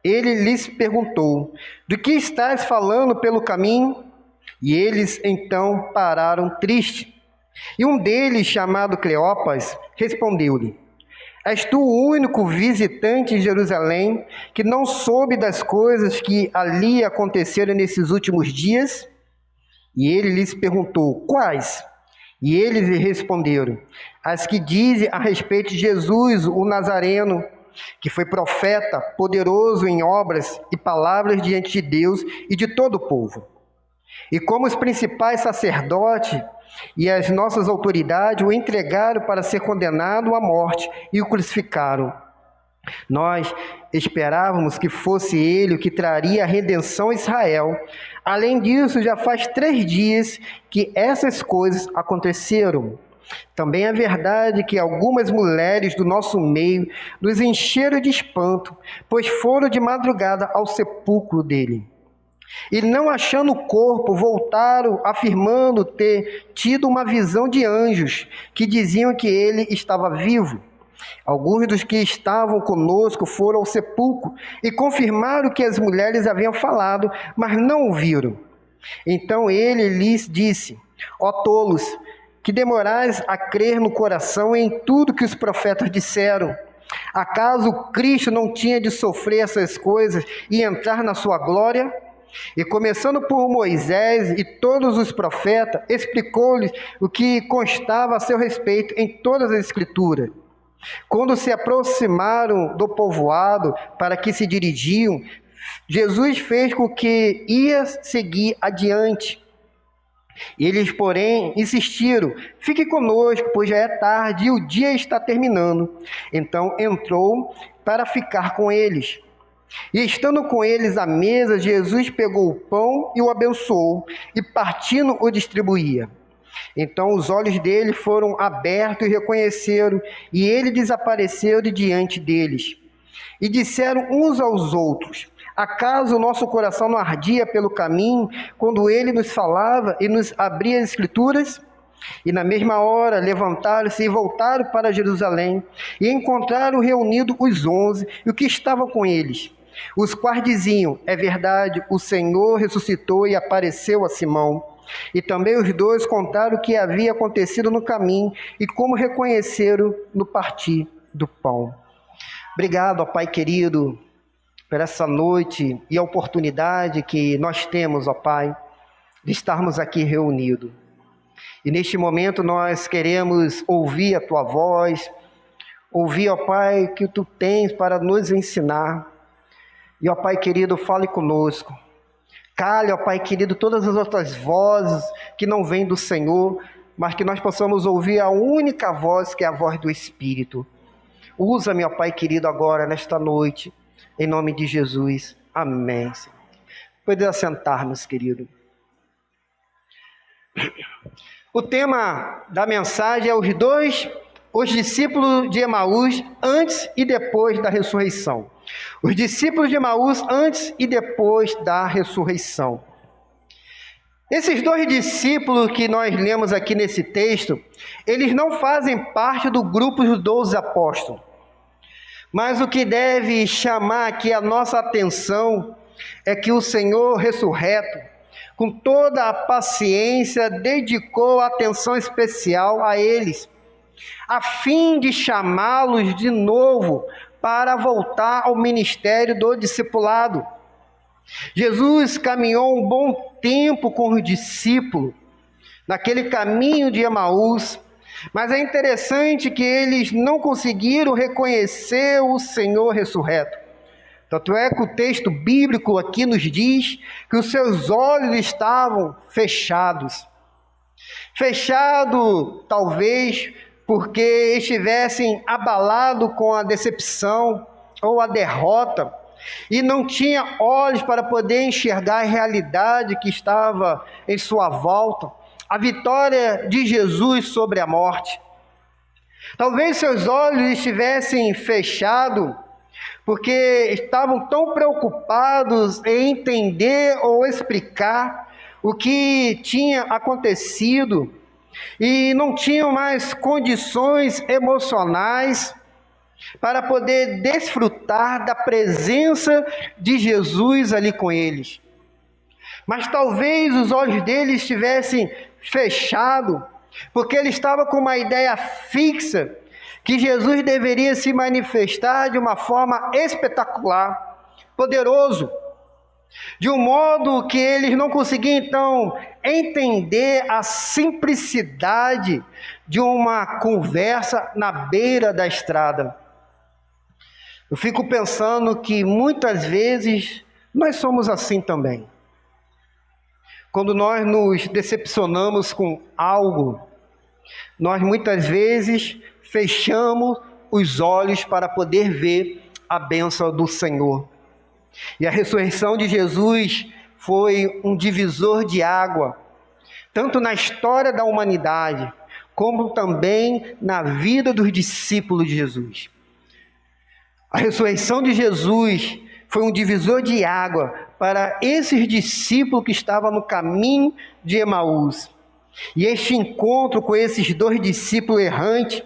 ele lhes perguntou: do que estás falando pelo caminho? E eles então pararam tristes. E um deles, chamado Cleopas, respondeu-lhe: és tu o único visitante em Jerusalém que não soube das coisas que ali aconteceram nesses últimos dias? E ele lhes perguntou: quais? E eles lhe responderam: as que dizem a respeito de Jesus, o Nazareno, que foi profeta, poderoso em obras e palavras diante de Deus e de todo o povo. E como os principais sacerdotes e as nossas autoridades o entregaram para ser condenado à morte e o crucificaram. Nós esperávamos que fosse ele o que traria a redenção a Israel. Além disso, já faz 3 dias que essas coisas aconteceram. Também é verdade que algumas mulheres do nosso meio nos encheram de espanto, pois foram de madrugada ao sepulcro dele. E não achando o corpo, voltaram afirmando ter tido uma visão de anjos que diziam que ele estava vivo. Alguns dos que estavam conosco foram ao sepulcro e confirmaram o que as mulheres haviam falado, mas não o viram. Então ele lhes disse: ó tolos, que demorais a crer no coração em tudo que os profetas disseram. Acaso Cristo não tinha de sofrer essas coisas e entrar na sua glória? E começando por Moisés e todos os profetas, explicou-lhes o que constava a seu respeito em todas as escrituras. Quando se aproximaram do povoado para que se dirigiam, Jesus fez com que ia seguir adiante. Eles, porém, insistiram: fique conosco, pois já é tarde e o dia está terminando. Então entrou para ficar com eles. E estando com eles à mesa, Jesus pegou o pão e o abençoou, e partindo o distribuía. Então os olhos dele foram abertos e reconheceram, e ele desapareceu de diante deles. E disseram uns aos outros: acaso o nosso coração não ardia pelo caminho, quando ele nos falava e nos abria as Escrituras? E na mesma hora levantaram-se e voltaram para Jerusalém, e encontraram reunidos os 11 e o que estavam com eles, os quais diziam: é verdade, o Senhor ressuscitou e apareceu a Simão. E também os 2 contaram o que havia acontecido no caminho e como reconheceram no partir do pão. Obrigado, ó Pai querido, por essa noite e a oportunidade que nós temos, ó Pai, de estarmos aqui reunidos. E neste momento nós queremos ouvir a Tua voz, ouvir, ó Pai, o que Tu tens para nos ensinar. E, ó Pai querido, fale conosco. Cale, ó Pai querido, todas as outras vozes que não vêm do Senhor, mas que nós possamos ouvir a única voz, que é a voz do Espírito. Usa-me, ó Pai querido, agora, nesta noite, em nome de Jesus. Amém. Podemos assentar-nos, querido. O tema da mensagem é os discípulos de Emaús antes e depois da ressurreição. Os discípulos de Emaús antes e depois da ressurreição. Esses 2 discípulos que nós lemos aqui nesse texto, eles não fazem parte do grupo dos 12 apóstolos. Mas o que deve chamar aqui a nossa atenção é que o Senhor ressurreto, com toda a paciência, dedicou atenção especial a eles, a fim de chamá-los de novo para voltar ao ministério do discipulado. Jesus caminhou um bom tempo com os discípulos, naquele caminho de Emaús, mas é interessante que eles não conseguiram reconhecer o Senhor ressurreto. Tanto é que o texto bíblico aqui nos diz que os seus olhos estavam fechados. Fechado, talvez, porque estivessem abalados com a decepção ou a derrota, e não tinha olhos para poder enxergar a realidade que estava em sua volta, a vitória de Jesus sobre a morte. Talvez seus olhos estivessem fechados, porque estavam tão preocupados em entender ou explicar o que tinha acontecido, e não tinham mais condições emocionais para poder desfrutar da presença de Jesus ali com eles. Mas talvez os olhos deles estivessem fechados, porque ele estava com uma ideia fixa que Jesus deveria se manifestar de uma forma espetacular, poderoso, de um modo que eles não conseguiam então entender a simplicidade de uma conversa na beira da estrada. Eu fico pensando que muitas vezes nós somos assim também. Quando nós nos decepcionamos com algo, nós muitas vezes fechamos os olhos para poder ver a bênção do Senhor. E a ressurreição de Jesus foi um divisor de água, tanto na história da humanidade, como também na vida dos discípulos de Jesus. A ressurreição de Jesus foi um divisor de água para esses discípulos que estavam no caminho de Emaús. E este encontro com esses dois discípulos errantes,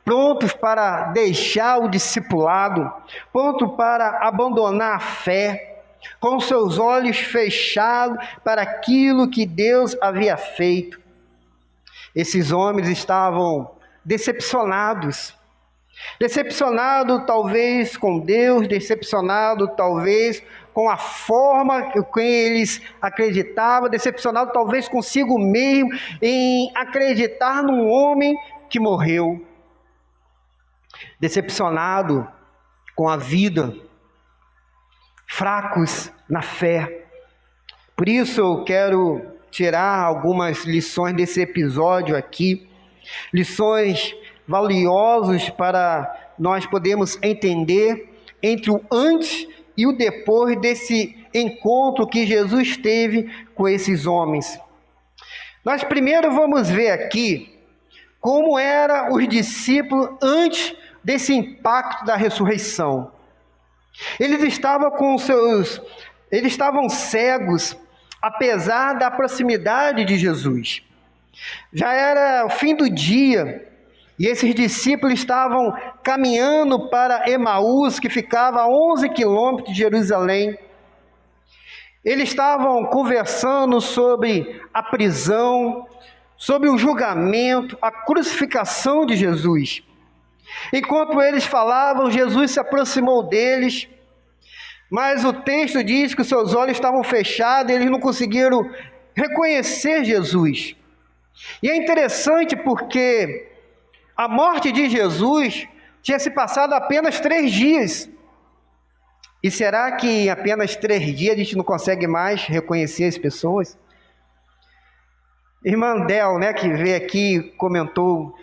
prontos para deixar o discipulado, prontos para abandonar a fé, com seus olhos fechados para aquilo que Deus havia feito. Esses homens estavam decepcionados talvez com Deus, decepcionado talvez com a forma que eles acreditavam, decepcionado talvez consigo mesmo em acreditar num homem que morreu, decepcionado com a vida, fracos na fé. Por isso eu quero tirar algumas lições desse episódio aqui, lições valiosas para nós podermos entender entre o antes e o depois desse encontro que Jesus teve com esses homens. Nós primeiro vamos ver aqui como eram os discípulos antes desse impacto da ressurreição. Eles estavam cegos, apesar da proximidade de Jesus. Já era o fim do dia, e esses discípulos estavam caminhando para Emaús, que ficava a 11 quilômetros de Jerusalém. Eles estavam conversando sobre a prisão, sobre o julgamento, a crucificação de Jesus. Enquanto eles falavam, Jesus se aproximou deles, mas o texto diz que os seus olhos estavam fechados e eles não conseguiram reconhecer Jesus. E é interessante porque a morte de Jesus tinha se passado apenas 3 dias. E será que em apenas 3 dias a gente não consegue mais reconhecer as pessoas? Irmã Del, que veio aqui, comentou,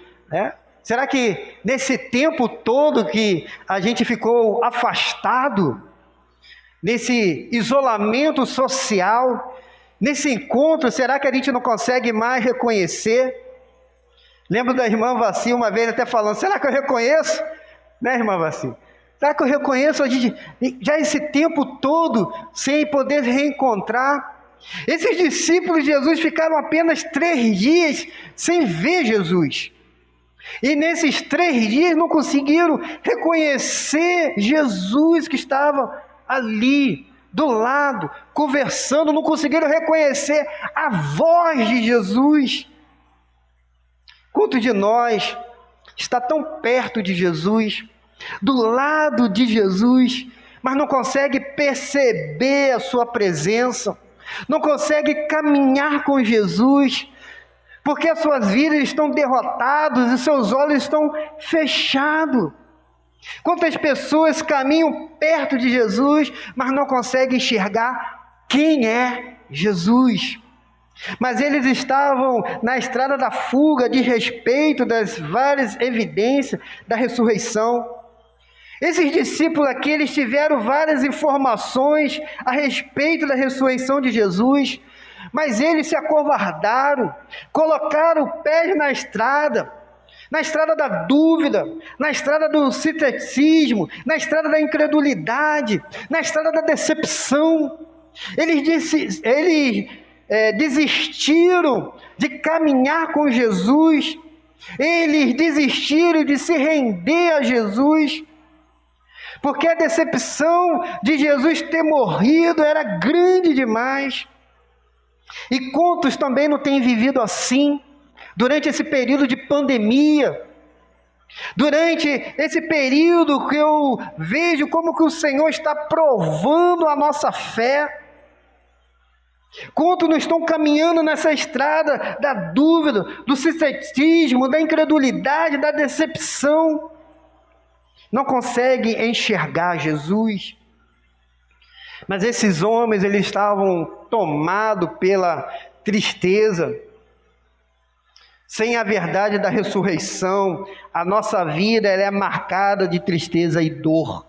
será que nesse tempo todo que a gente ficou afastado, nesse isolamento social, nesse encontro, será que a gente não consegue mais reconhecer? Lembro da irmã Vassi uma vez até falando, será que eu reconheço? Irmã Vassi? Será que eu reconheço a gente já esse tempo todo sem poder reencontrar? Esses discípulos de Jesus ficaram apenas 3 dias sem ver Jesus. E nesses 3 dias não conseguiram reconhecer Jesus que estava ali, do lado, conversando, não conseguiram reconhecer a voz de Jesus. Quantos de nós está tão perto de Jesus, do lado de Jesus, mas não consegue perceber a sua presença, não consegue caminhar com Jesus, porque as suas vidas estão derrotadas e seus olhos estão fechados? Quantas pessoas caminham perto de Jesus, mas não conseguem enxergar quem é Jesus? Mas eles estavam na estrada da fuga, de respeito das várias evidências da ressurreição. Esses discípulos aqui, eles tiveram várias informações a respeito da ressurreição de Jesus, mas eles se acovardaram, colocaram pés na estrada da dúvida, na estrada do ceticismo, na estrada da incredulidade, na estrada da decepção. Eles desistiram de caminhar com Jesus, Eles desistiram de se render a Jesus, porque a decepção de Jesus ter morrido era grande demais. E quantos também não têm vivido assim, durante esse período de pandemia, durante esse período que eu vejo como que o Senhor está provando a nossa fé. Quantos não estão caminhando nessa estrada da dúvida, do ceticismo, da incredulidade, da decepção, não conseguem enxergar Jesus. Mas esses homens, eles estavam tomados pela tristeza. Sem a verdade da ressurreição, a nossa vida ela é marcada de tristeza e dor.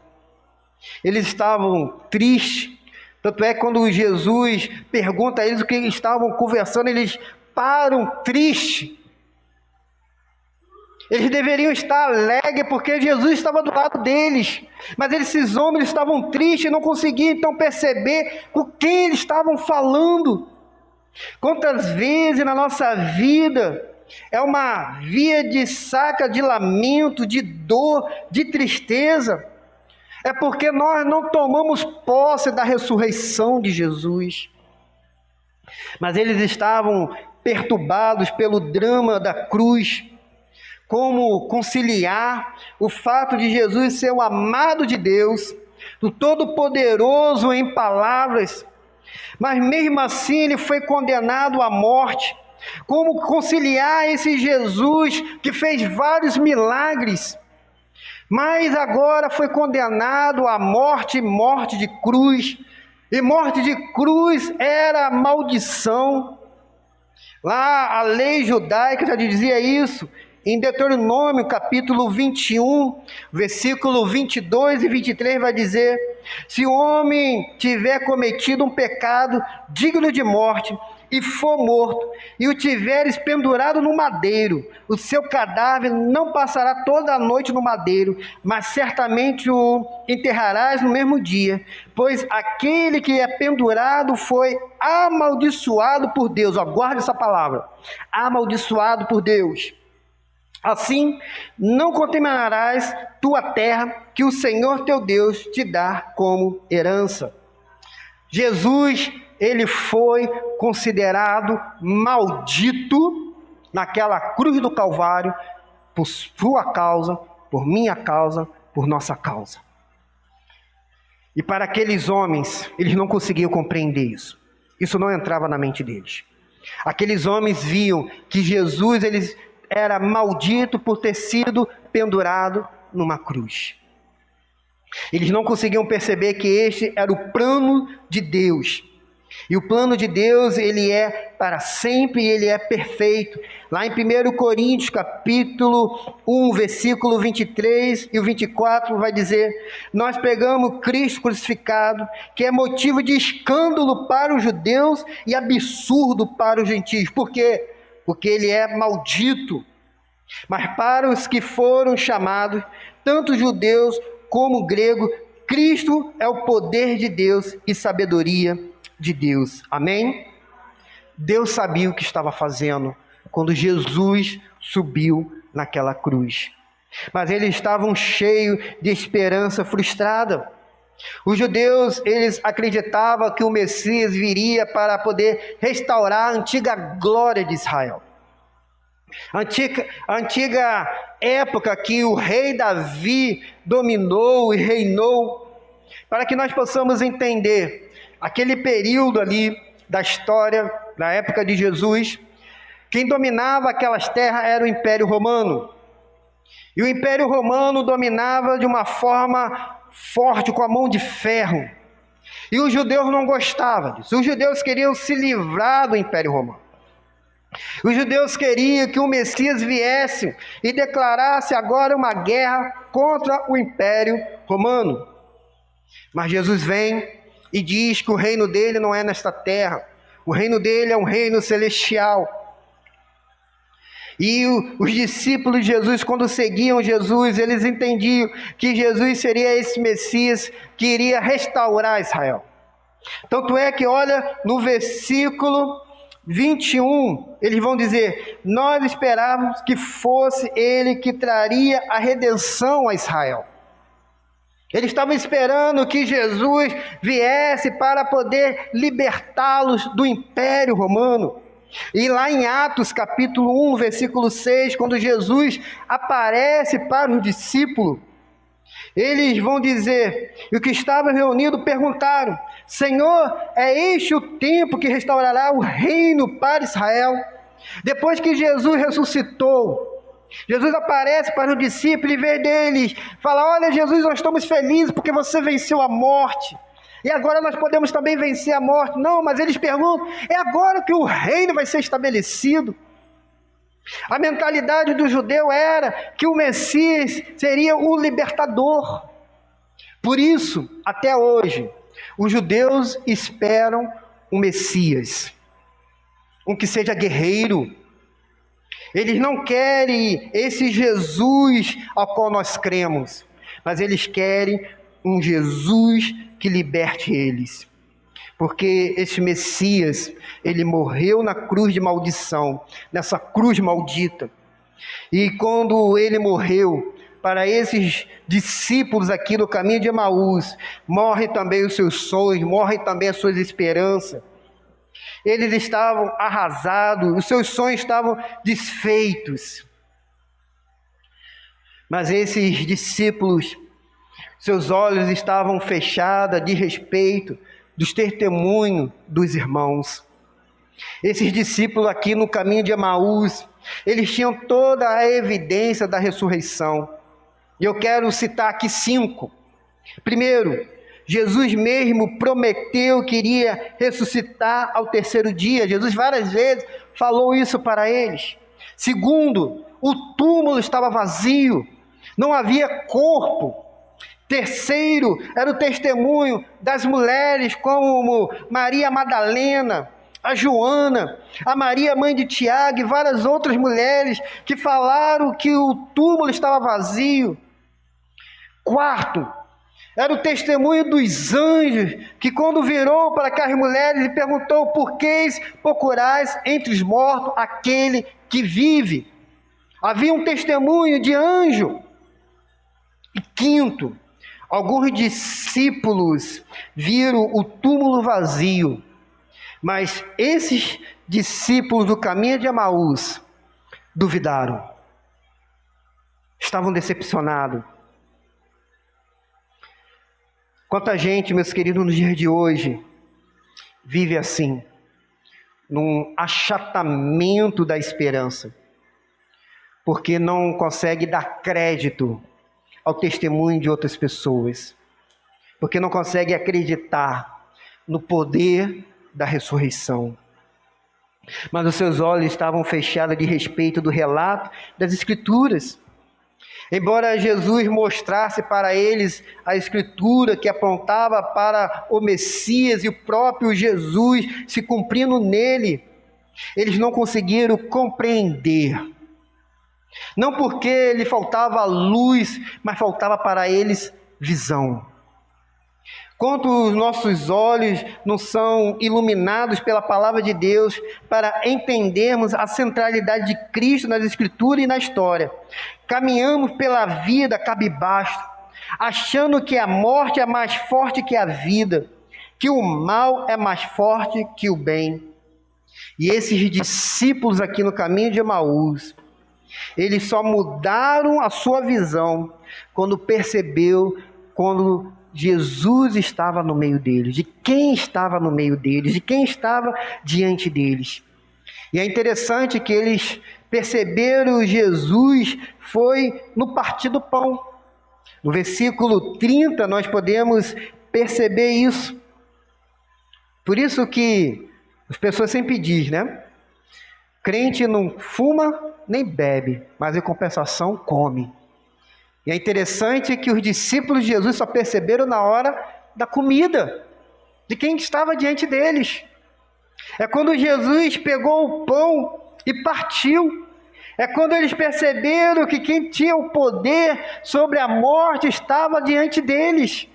Eles estavam tristes. Tanto é que quando Jesus pergunta a eles o que eles estavam conversando, eles param tristes. Eles deveriam estar alegres porque Jesus estava do lado deles. Mas esses homens estavam tristes e não conseguiam então perceber com quem eles estavam falando. Quantas vezes na nossa vida é uma via de saca, de lamento, de dor, de tristeza. É porque nós não tomamos posse da ressurreição de Jesus. Mas eles estavam perturbados pelo drama da cruz. Como conciliar o fato de Jesus ser o amado de Deus, do Todo-Poderoso em palavras, mas mesmo assim ele foi condenado à morte. Como conciliar esse Jesus que fez vários milagres, mas agora foi condenado à morte, morte de cruz, e morte de cruz era maldição. Lá a lei judaica já dizia isso, em Deuteronômio capítulo 21, versículo 22 e 23 vai dizer: se o homem tiver cometido um pecado digno de morte, e for morto, e o tiveres pendurado no madeiro, o seu cadáver não passará toda a noite no madeiro, mas certamente o enterrarás no mesmo dia, pois aquele que é pendurado foi amaldiçoado por Deus. Aguarde essa palavra, amaldiçoado por Deus. Assim, não contaminarás tua terra, que o Senhor teu Deus te dá como herança. Jesus, ele foi considerado maldito naquela cruz do Calvário, por sua causa, por minha causa, por nossa causa. E para aqueles homens, eles não conseguiam compreender isso. Isso não entrava na mente deles. Aqueles homens viam que Jesus, eles era maldito por ter sido pendurado numa cruz. Eles não conseguiam perceber que este era o plano de Deus. E o plano de Deus, ele é para sempre e ele é perfeito. Lá em 1 Coríntios, capítulo 1, versículo 23 e o 24, vai dizer: nós pegamos Cristo crucificado, que é motivo de escândalo para os judeus e absurdo para os gentios. Por quê? Porque ele é maldito. Mas para os que foram chamados, tanto judeus como grego, Cristo é o poder de Deus e sabedoria de Deus. Amém? Deus sabia o que estava fazendo quando Jesus subiu naquela cruz. Mas eles estavam cheios de esperança frustrada. Os judeus, eles acreditavam que o Messias viria para poder restaurar a antiga glória de Israel. A antiga época que o rei Davi dominou e reinou. Para que nós possamos entender aquele período ali da história, da época de Jesus, quem dominava aquelas terras era o Império Romano. E o Império Romano dominava de uma forma forte, com a mão de ferro. E os judeus não gostavam disso. Os judeus queriam se livrar do Império Romano. Os judeus queriam que o Messias viesse e declarasse agora uma guerra contra o Império Romano. Mas Jesus vem e diz que o reino dele não é nesta terra. O reino dele é um reino celestial. E os discípulos de Jesus, quando seguiam Jesus, eles entendiam que Jesus seria esse Messias que iria restaurar Israel. Tanto é que olha no versículo 21, eles vão dizer: nós esperávamos que fosse ele que traria a redenção a Israel. Eles estavam esperando que Jesus viesse para poder libertá-los do Império Romano. E lá em Atos capítulo 1, versículo 6, quando Jesus aparece para os discípulos, eles vão dizer, e os que estavam reunidos perguntaram: Senhor, é este o tempo que restaurará o reino para Israel? Depois que Jesus ressuscitou, Jesus aparece para os discípulos e vê deles, fala: olha Jesus, nós estamos felizes porque você venceu a morte, e agora nós podemos também vencer a morte. Não, mas eles perguntam: é agora que o reino vai ser estabelecido? A mentalidade do judeu era que o Messias seria o libertador. Por isso, até hoje, os judeus esperam um Messias, um que seja guerreiro. Eles não querem esse Jesus ao qual nós cremos, mas eles querem um Jesus que liberte eles. Porque esse Messias, ele morreu na cruz de maldição, nessa cruz maldita. E quando ele morreu, para esses discípulos aqui no caminho de Emaús, morrem também os seus sonhos, morrem também as suas esperanças. Eles estavam arrasados, os seus sonhos estavam desfeitos. Mas esses discípulos, seus olhos estavam fechados de respeito dos testemunhos dos irmãos. Esses discípulos aqui no caminho de Emaús, eles tinham toda a evidência da ressurreição. E eu quero citar aqui 5. Primeiro, Jesus mesmo prometeu que iria ressuscitar ao terceiro dia. Jesus várias vezes falou isso para eles. Segundo, o túmulo estava vazio, não havia corpo. Terceiro, era o testemunho das mulheres como Maria Madalena, a Joana, a Maria mãe de Tiago e várias outras mulheres que falaram que o túmulo estava vazio. Quarto, era o testemunho dos anjos, que quando virou para aquelas mulheres e perguntou: por que procurais entre os mortos aquele que vive? Havia um testemunho de anjo. E quinto, alguns discípulos viram o túmulo vazio, mas esses discípulos do caminho de Emaús duvidaram, estavam decepcionados. Quanta gente, meus queridos, nos dias de hoje, vive assim, num achatamento da esperança, porque não consegue dar crédito ao testemunho de outras pessoas, porque não consegue acreditar no poder da ressurreição. Mas os seus olhos estavam fechados de respeito do relato das Escrituras. Embora Jesus mostrasse para eles a Escritura que apontava para o Messias e o próprio Jesus se cumprindo nele, eles não conseguiram compreender. Não porque lhe faltava luz, mas faltava para eles visão. Quanto os nossos olhos não são iluminados pela palavra de Deus para entendermos a centralidade de Cristo nas Escrituras e na história. Caminhamos pela vida cabisbaixo, achando que a morte é mais forte que a vida, que o mal é mais forte que o bem. E esses discípulos aqui no caminho de Emaús, eles só mudaram a sua visão quando Jesus estava no meio deles, de quem estava no meio deles, de quem estava diante deles. E é interessante que eles perceberam Jesus foi no partir do pão. No versículo 30 nós podemos perceber isso. Por isso que as pessoas sempre dizem, né? Crente não fuma nem bebe, mas em compensação come. E é interessante que os discípulos de Jesus só perceberam na hora da comida, de quem estava diante deles. É quando Jesus pegou o pão e partiu. É quando eles perceberam que quem tinha o poder sobre a morte estava diante deles.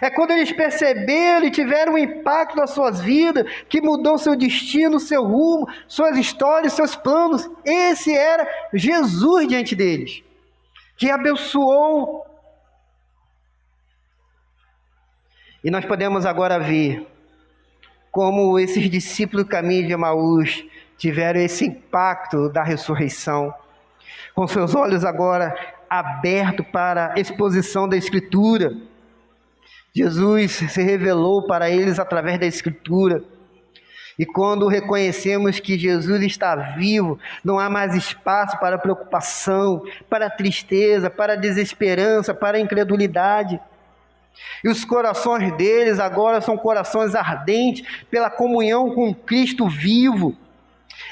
É quando eles perceberam e tiveram um impacto nas suas vidas, que mudou seu destino, seu rumo, suas histórias, seus planos. Esse era Jesus diante deles, que abençoou. E nós podemos agora ver como esses discípulos do caminho de Emaús tiveram esse impacto da ressurreição, com seus olhos agora abertos para a exposição da Escritura. Jesus se revelou para eles através da Escritura. E quando reconhecemos que Jesus está vivo, não há mais espaço para preocupação, para tristeza, para desesperança, para incredulidade. E os corações deles agora são corações ardentes pela comunhão com Cristo vivo.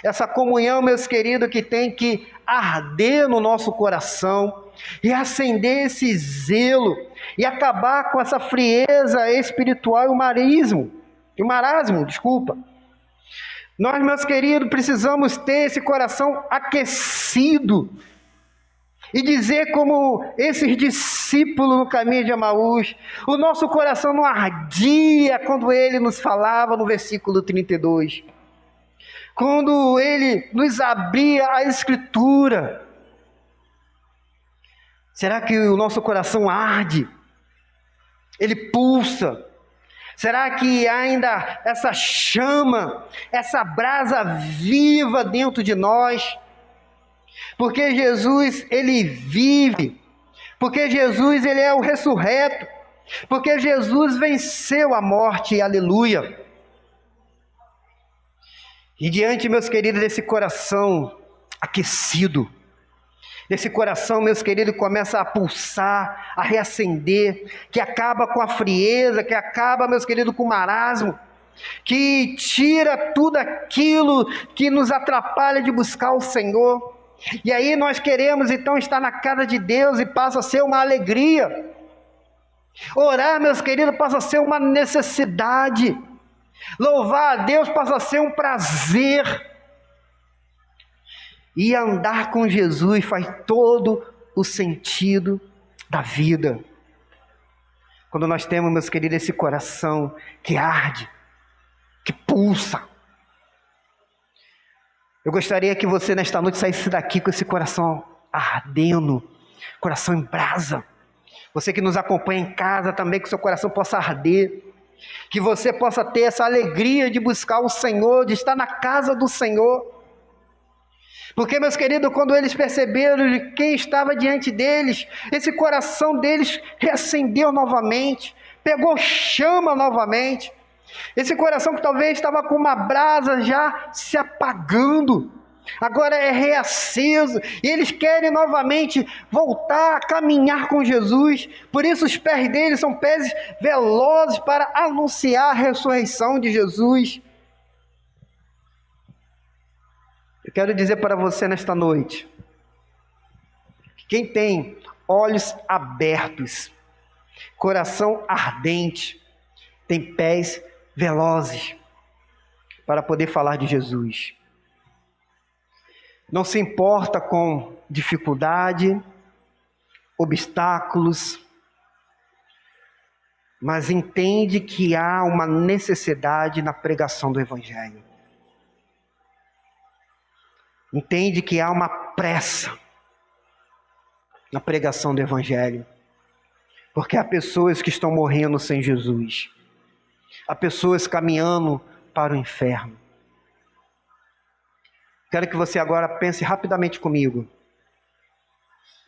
Essa comunhão, meus queridos, que tem que arder no nosso coração e acender esse zelo e acabar com essa frieza espiritual e o marasmo. Nós, meus queridos, precisamos ter esse coração aquecido e dizer como esses discípulos no caminho de Emaús, o nosso coração não ardia quando ele nos falava no versículo 32. Quando ele nos abria a Escritura. Será que o nosso coração arde? Ele pulsa? Será que ainda essa chama, essa brasa viva dentro de nós? Porque Jesus, ele vive. Porque Jesus, ele é o ressurreto. Porque Jesus venceu a morte, aleluia. E diante, meus queridos, desse coração aquecido, desse coração, meus queridos, começa a pulsar, a reacender, que acaba com a frieza, que acaba, meus queridos, com o marasmo, que tira tudo aquilo que nos atrapalha de buscar o Senhor. E aí nós queremos então estar na casa de Deus e passa a ser uma alegria. Orar, meus queridos, passa a ser uma necessidade. Louvar a Deus passa a ser um prazer. E andar com Jesus faz todo o sentido da vida. Quando nós temos, meus queridos, esse coração que arde, que pulsa. Eu gostaria que você nesta noite saísse daqui com esse coração ardendo, coração em brasa. Você que nos acompanha em casa também, que seu coração possa arder. Que você possa ter essa alegria de buscar o Senhor, de estar na casa do Senhor. Porque, meus queridos, quando eles perceberam de quem estava diante deles, esse coração deles reacendeu novamente, pegou chama novamente. Esse coração que talvez estava com uma brasa já se apagando, agora é reaceso, e eles querem novamente voltar a caminhar com Jesus. Por isso os pés deles são pés velozes para anunciar a ressurreição de Jesus. Eu quero dizer para você nesta noite, que quem tem olhos abertos, coração ardente, tem pés velozes para poder falar de Jesus. Não se importa com dificuldade, obstáculos, mas entende que há uma necessidade na pregação do Evangelho. Entende que há uma pressa na pregação do Evangelho. Porque há pessoas que estão morrendo sem Jesus. Há pessoas caminhando para o inferno. Quero que você agora pense rapidamente comigo.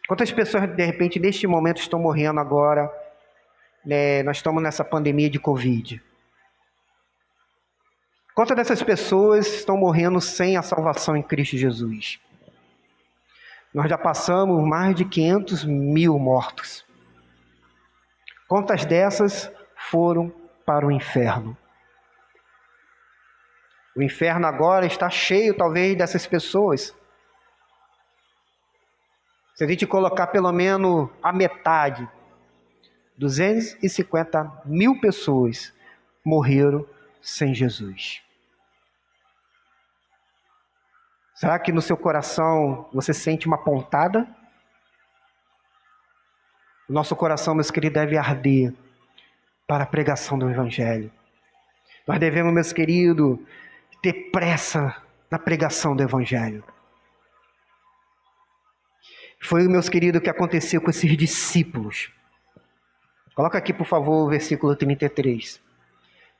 Quantas pessoas, de repente, neste momento estão morrendo agora? Nós estamos nessa pandemia de Covid. Quantas dessas pessoas estão morrendo sem a salvação em Cristo Jesus? Nós já passamos mais de 500 mil mortos. Quantas dessas foram para o inferno? O inferno agora está cheio, talvez, dessas pessoas. Se a gente colocar pelo menos a metade, 250 mil pessoas morreram sem Jesus. Será que no seu coração você sente uma pontada? O nosso coração, meus queridos, deve arder para a pregação do Evangelho. Nós devemos, meus queridos, ter pressa na pregação do Evangelho. Foi, meus queridos, o que aconteceu com esses discípulos. Coloca aqui, por favor, o versículo 33.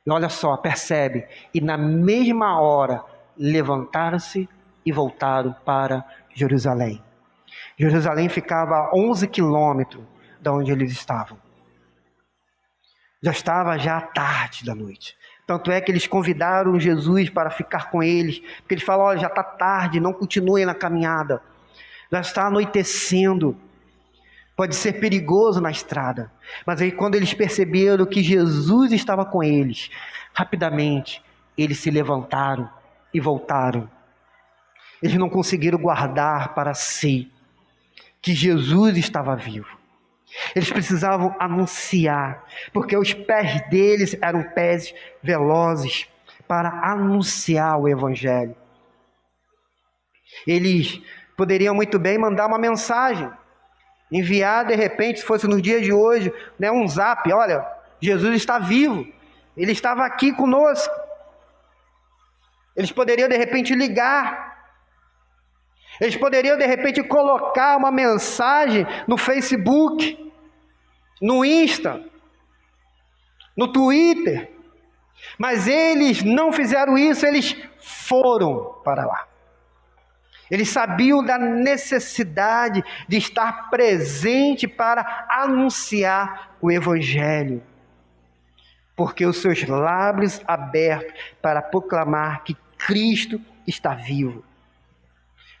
E olha só, percebe. E na mesma hora, levantaram-se e voltaram para Jerusalém. Jerusalém ficava a 11 quilômetros de onde eles estavam. Já estava à tarde da noite. Tanto é que eles convidaram Jesus para ficar com eles. Porque eles falaram, olha, já está tarde, não continuem na caminhada. Já está anoitecendo. Pode ser perigoso na estrada. Mas aí quando eles perceberam que Jesus estava com eles, rapidamente eles se levantaram e voltaram. Eles não conseguiram guardar para si que Jesus estava vivo. Eles precisavam anunciar, porque os pés deles eram pés velozes para anunciar o Evangelho. Eles poderiam muito bem mandar uma mensagem, enviar de repente, se fosse nos dias de hoje, um zap, olha, Jesus está vivo, Ele estava aqui conosco. Eles poderiam de repente ligar, eles poderiam de repente colocar uma mensagem no Facebook, no Insta, no Twitter, mas eles não fizeram isso, eles foram para lá. Eles sabiam da necessidade de estar presente para anunciar o Evangelho, porque os seus lábios abertos para proclamar que Cristo está vivo.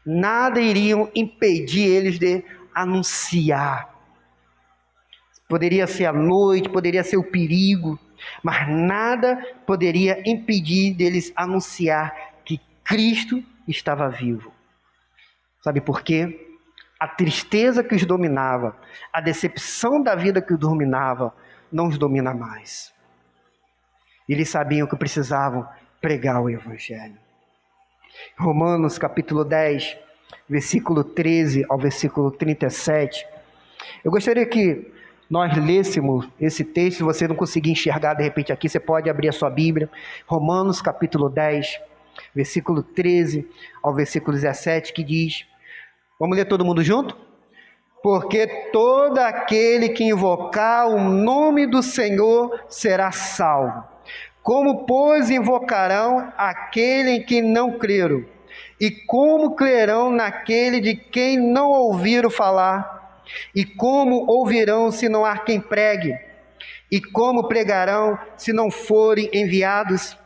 Nada iriam impedir eles de anunciar. Poderia ser a noite, poderia ser o perigo, mas nada poderia impedir deles anunciar que Cristo estava vivo. Sabe por quê? A tristeza que os dominava, a decepção da vida que os dominava, não os domina mais. Eles sabiam que precisavam pregar o Evangelho. Romanos capítulo 10, versículo 13 ao versículo 37. Eu gostaria que nós lêssemos esse texto. Se você não conseguir enxergar de repente aqui, você pode abrir a sua Bíblia. Romanos capítulo 10, versículo 13 ao versículo 17, que diz, vamos ler todo mundo junto? Porque todo aquele que invocar o nome do Senhor será salvo. Como, pois, invocarão aquele em que não creram? E como crerão naquele de quem não ouviram falar? E como ouvirão se não há quem pregue? E como pregarão se não forem enviados?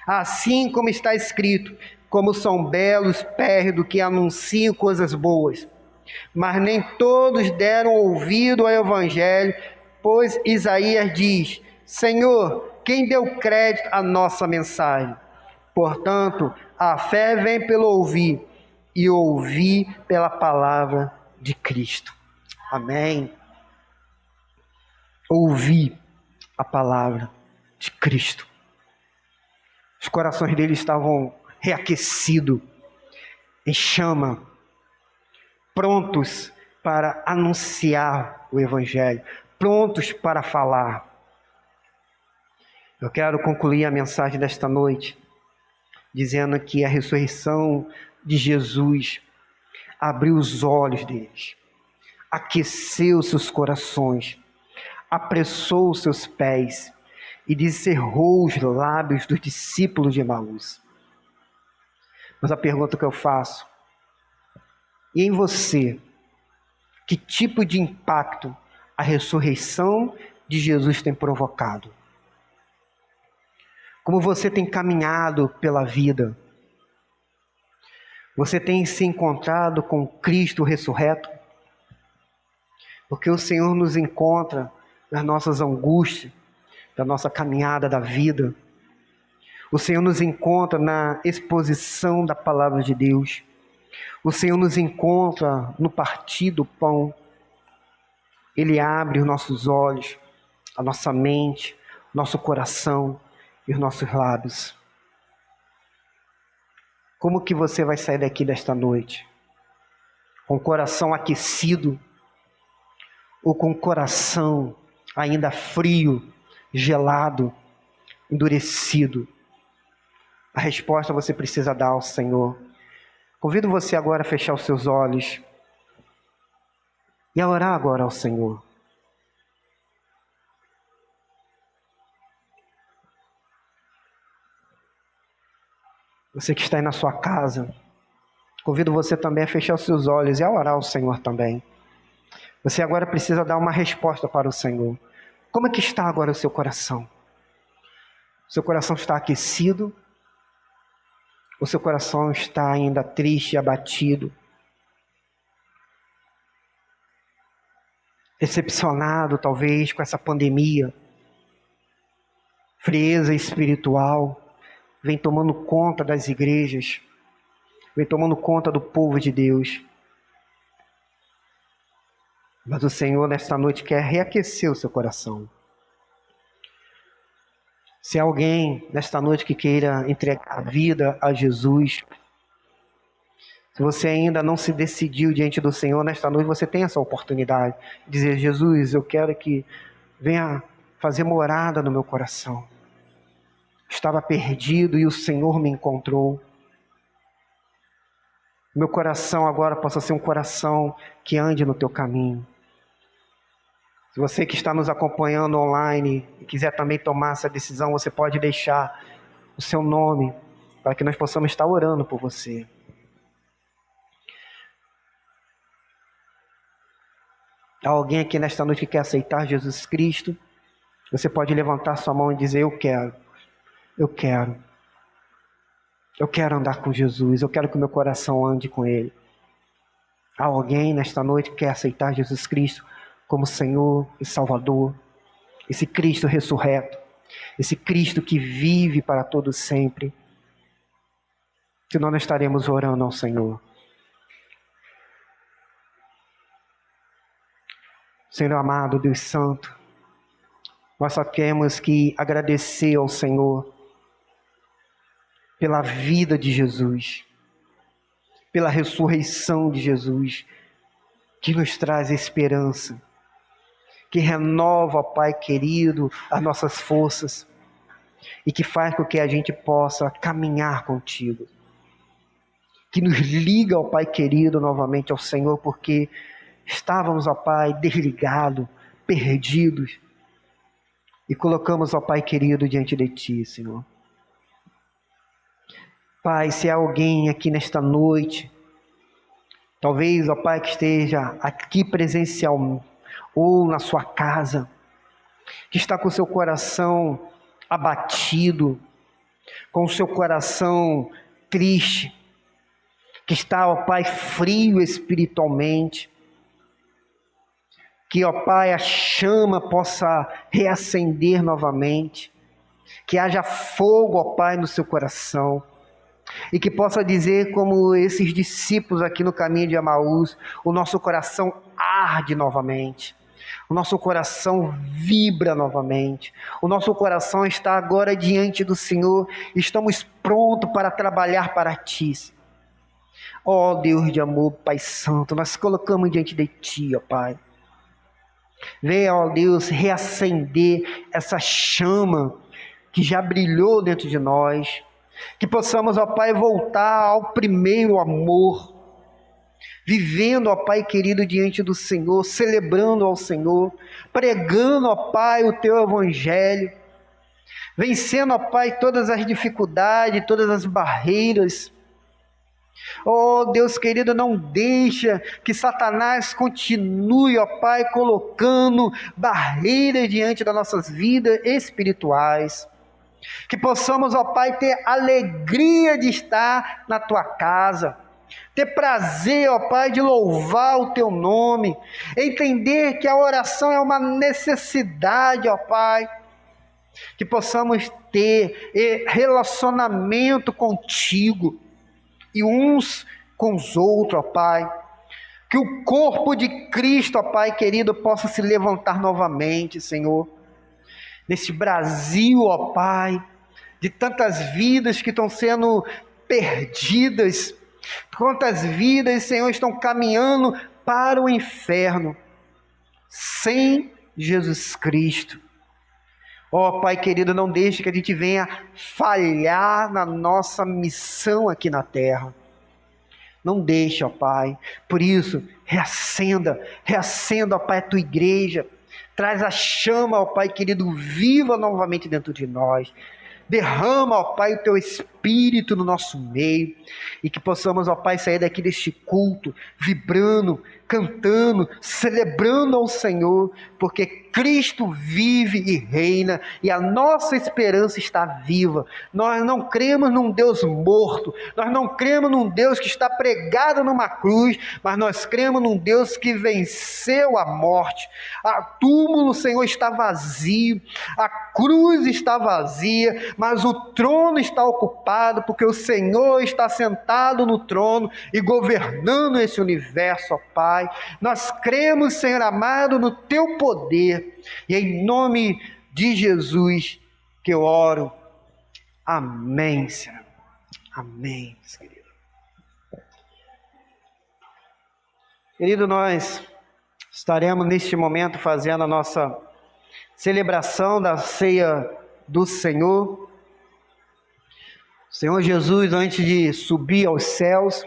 Assim como está escrito, como são belos pés do que anunciam coisas boas. Mas nem todos deram ouvido ao Evangelho, pois Isaías diz, Senhor, quem deu crédito à nossa mensagem? Portanto, a fé vem pelo ouvir, e ouvir pela palavra de Cristo. Amém. Ouvir a palavra de Cristo. Os corações deles estavam reaquecidos, em chama, prontos para anunciar o Evangelho, prontos para falar. Eu quero concluir a mensagem desta noite dizendo que a ressurreição de Jesus abriu os olhos deles, aqueceu seus corações, apressou os seus pés e descerrou os lábios dos discípulos de Emaús. Mas a pergunta que eu faço, e em você, que tipo de impacto a ressurreição de Jesus tem provocado? Como você tem caminhado pela vida? Você tem se encontrado com Cristo ressurreto? Porque o Senhor nos encontra nas nossas angústias, da nossa caminhada da vida. O Senhor nos encontra na exposição da palavra de Deus. O Senhor nos encontra no partir do pão. Ele abre os nossos olhos, a nossa mente, nosso coração e os nossos lábios. Como que você vai sair daqui desta noite? Com o coração aquecido ou com o coração ainda frio gelado, endurecido. A resposta você precisa dar ao Senhor. Convido você agora a fechar os seus olhos e a orar agora ao Senhor. Você que está aí na sua casa, convido você também a fechar os seus olhos e a orar ao Senhor também. Você agora precisa dar uma resposta para o Senhor. Como é que está agora o seu coração? Seu coração está aquecido? O seu coração está ainda triste e abatido? Decepcionado talvez com essa pandemia? Frieza espiritual vem tomando conta das igrejas, vem tomando conta do povo de Deus. Mas o Senhor nesta noite quer reaquecer o seu coração. Se há alguém nesta noite que queira entregar a vida a Jesus, se você ainda não se decidiu diante do Senhor, nesta noite você tem essa oportunidade de dizer: Jesus, eu quero que venha fazer morada no meu coração. Estava perdido e o Senhor me encontrou. Meu coração agora possa ser um coração que ande no teu caminho. Se você que está nos acompanhando online e quiser também tomar essa decisão, você pode deixar o seu nome para que nós possamos estar orando por você. Há alguém aqui nesta noite que quer aceitar Jesus Cristo? Você pode levantar sua mão e dizer: eu quero. Eu quero andar com Jesus, eu quero que o meu coração ande com Ele. Há alguém nesta noite que quer aceitar Jesus Cristo como Senhor e Salvador? Esse Cristo ressurreto, esse Cristo que vive para todo sempre. Senão nós estaremos orando ao Senhor. Senhor amado, Deus Santo, nós só temos que agradecer ao Senhor pela vida de Jesus, pela ressurreição de Jesus, que nos traz esperança, que renova, Pai querido, as nossas forças e que faz com que a gente possa caminhar contigo, que nos liga, ó Pai querido, novamente ao Senhor, porque estávamos, ó Pai, desligados, perdidos, e colocamos, ó Pai querido, diante de Ti, Senhor. Pai, se há alguém aqui nesta noite, talvez, ó Pai, que esteja aqui presencial ou na sua casa, que está com o seu coração abatido, com o seu coração triste, que está, ó Pai, frio espiritualmente, que, ó Pai, a chama possa reacender novamente, que haja fogo, ó Pai, no seu coração, e que possa dizer como esses discípulos aqui no caminho de Emaús: o nosso coração arde novamente, o nosso coração vibra novamente, o nosso coração está agora diante do Senhor, estamos prontos para trabalhar para Ti. Ó Deus de amor, Pai Santo, nós colocamos diante de Ti, ó Pai. Venha, ó Deus, reacender essa chama que já brilhou dentro de nós, que possamos, ó Pai, voltar ao primeiro amor, vivendo, ó Pai querido, diante do Senhor, celebrando ao Senhor, pregando, ó Pai, o Teu Evangelho, vencendo, ó Pai, todas as dificuldades, todas as barreiras. Oh Deus querido, não deixa que Satanás continue, ó Pai, colocando barreiras diante das nossas vidas espirituais. Que possamos, ó Pai, ter alegria de estar na Tua casa, ter prazer, ó Pai, de louvar o Teu nome, entender que a oração é uma necessidade, ó Pai, que possamos ter relacionamento contigo e uns com os outros, ó Pai, que o corpo de Cristo, ó Pai querido, possa se levantar novamente, Senhor, nesse Brasil, ó Pai, de tantas vidas que estão sendo perdidas, quantas vidas, Senhor, estão caminhando para o inferno, sem Jesus Cristo. Ó Pai querido, não deixe que a gente venha falhar na nossa missão aqui na terra. Não deixe, ó Pai. Por isso, reacenda, ó Pai, a tua igreja. Traz a chama, ó Pai querido, viva novamente dentro de nós. Derrama, ó Pai, o teu Espírito no nosso meio. E que possamos, ó Pai, sair daqui deste culto, vibrando, cantando, celebrando ao Senhor, porque Cristo vive e reina, e a nossa esperança está viva. Nós não cremos num Deus morto, nós não cremos num Deus que está pregado numa cruz, mas nós cremos num Deus que venceu a morte. O túmulo, Senhor, está vazio, a cruz está vazia, mas o trono está ocupado, porque o Senhor está sentado no trono e governando esse universo, ó Pai. Nós cremos, Senhor amado, no teu poder, e em nome de Jesus que eu oro. Amém, Senhor. Amém, querido. Querido, nós estaremos neste momento fazendo a nossa celebração da ceia do Senhor. O Senhor Jesus, antes de subir aos céus,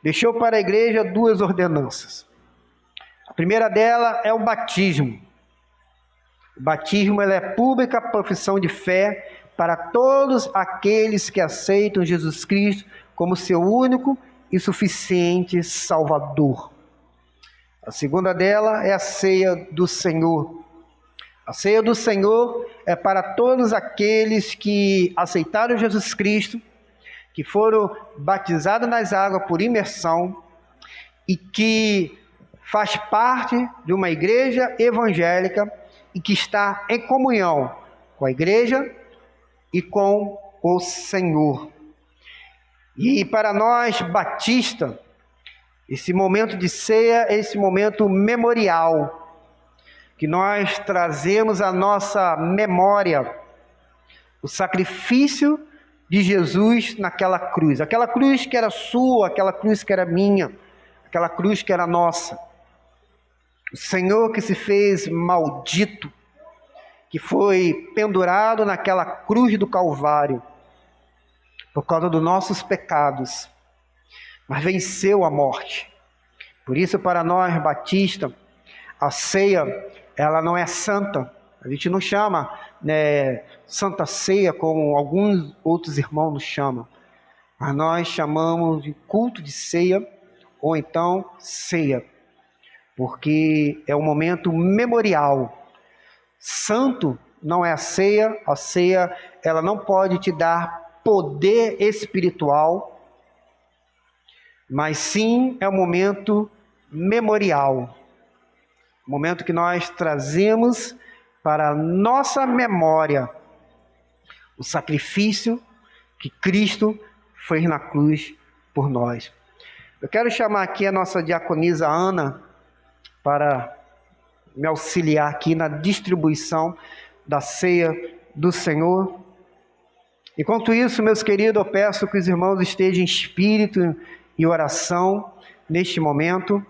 deixou para a igreja 2 ordenanças. A primeira dela é o batismo. O batismo é pública profissão de fé para todos aqueles que aceitam Jesus Cristo como seu único e suficiente Salvador. A segunda dela é a ceia do Senhor. A ceia do Senhor é para todos aqueles que aceitaram Jesus Cristo, que foram batizados nas águas por imersão e que faz parte de uma igreja evangélica e que está em comunhão com a igreja e com o Senhor. E para nós batistas, esse momento de ceia é esse momento memorial, que nós trazemos à nossa memória o sacrifício de Jesus naquela cruz. Aquela cruz que era sua, aquela cruz que era minha, aquela cruz que era nossa. O Senhor que se fez maldito, que foi pendurado naquela cruz do Calvário, por causa dos nossos pecados, mas venceu a morte. Por isso, para nós batistas, a ceia, ela não é santa. A gente não chama Santa Ceia como alguns outros irmãos nos chamam, mas nós chamamos de culto de ceia, ou então ceia, porque é um momento memorial. Santo não é a ceia ela não pode te dar poder espiritual, mas sim é um momento memorial, momento que nós trazemos para a nossa memória o sacrifício que Cristo fez na cruz por nós. Eu quero chamar aqui a nossa diaconisa Ana para me auxiliar aqui na distribuição da ceia do Senhor. Enquanto isso, meus queridos, eu peço que os irmãos estejam em espírito e oração neste momento,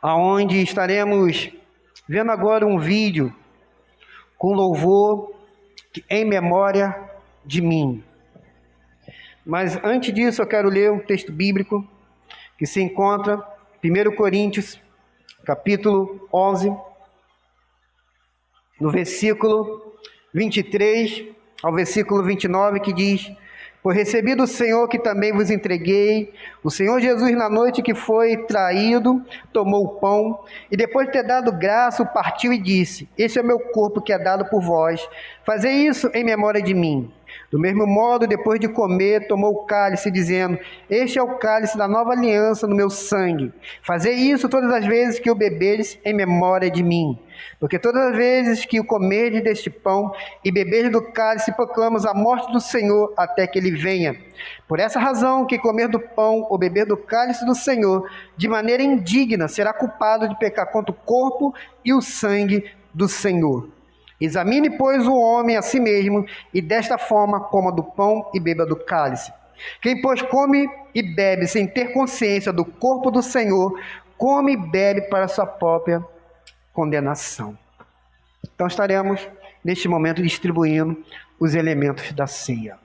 aonde estaremos vendo agora um vídeo com louvor em memória de mim. Mas antes disso, eu quero ler um texto bíblico que se encontra em 1 Coríntios, capítulo 11, no versículo 23 ao versículo 29, que diz: Pois recebi do Senhor que também vos entreguei, o Senhor Jesus, na noite que foi traído, tomou o pão, e depois de ter dado graça, o partiu e disse: Este é o meu corpo que é dado por vós, fazei isso em memória de mim. Do mesmo modo, depois de comer, tomou o cálice, dizendo: Este é o cálice da nova aliança no meu sangue. Fazei isso todas as vezes que o beberes em memória de mim. Porque todas as vezes que o comerdes deste pão e beberes do cálice, proclamamos a morte do Senhor até que ele venha. Por essa razão, que comer do pão ou beber do cálice do Senhor, de maneira indigna, será culpado de pecar contra o corpo e o sangue do Senhor. Examine, pois, o homem a si mesmo, e desta forma coma do pão e beba do cálice. Quem, pois, come e bebe sem ter consciência do corpo do Senhor, come e bebe para sua própria condenação. Então estaremos neste momento distribuindo os elementos da ceia.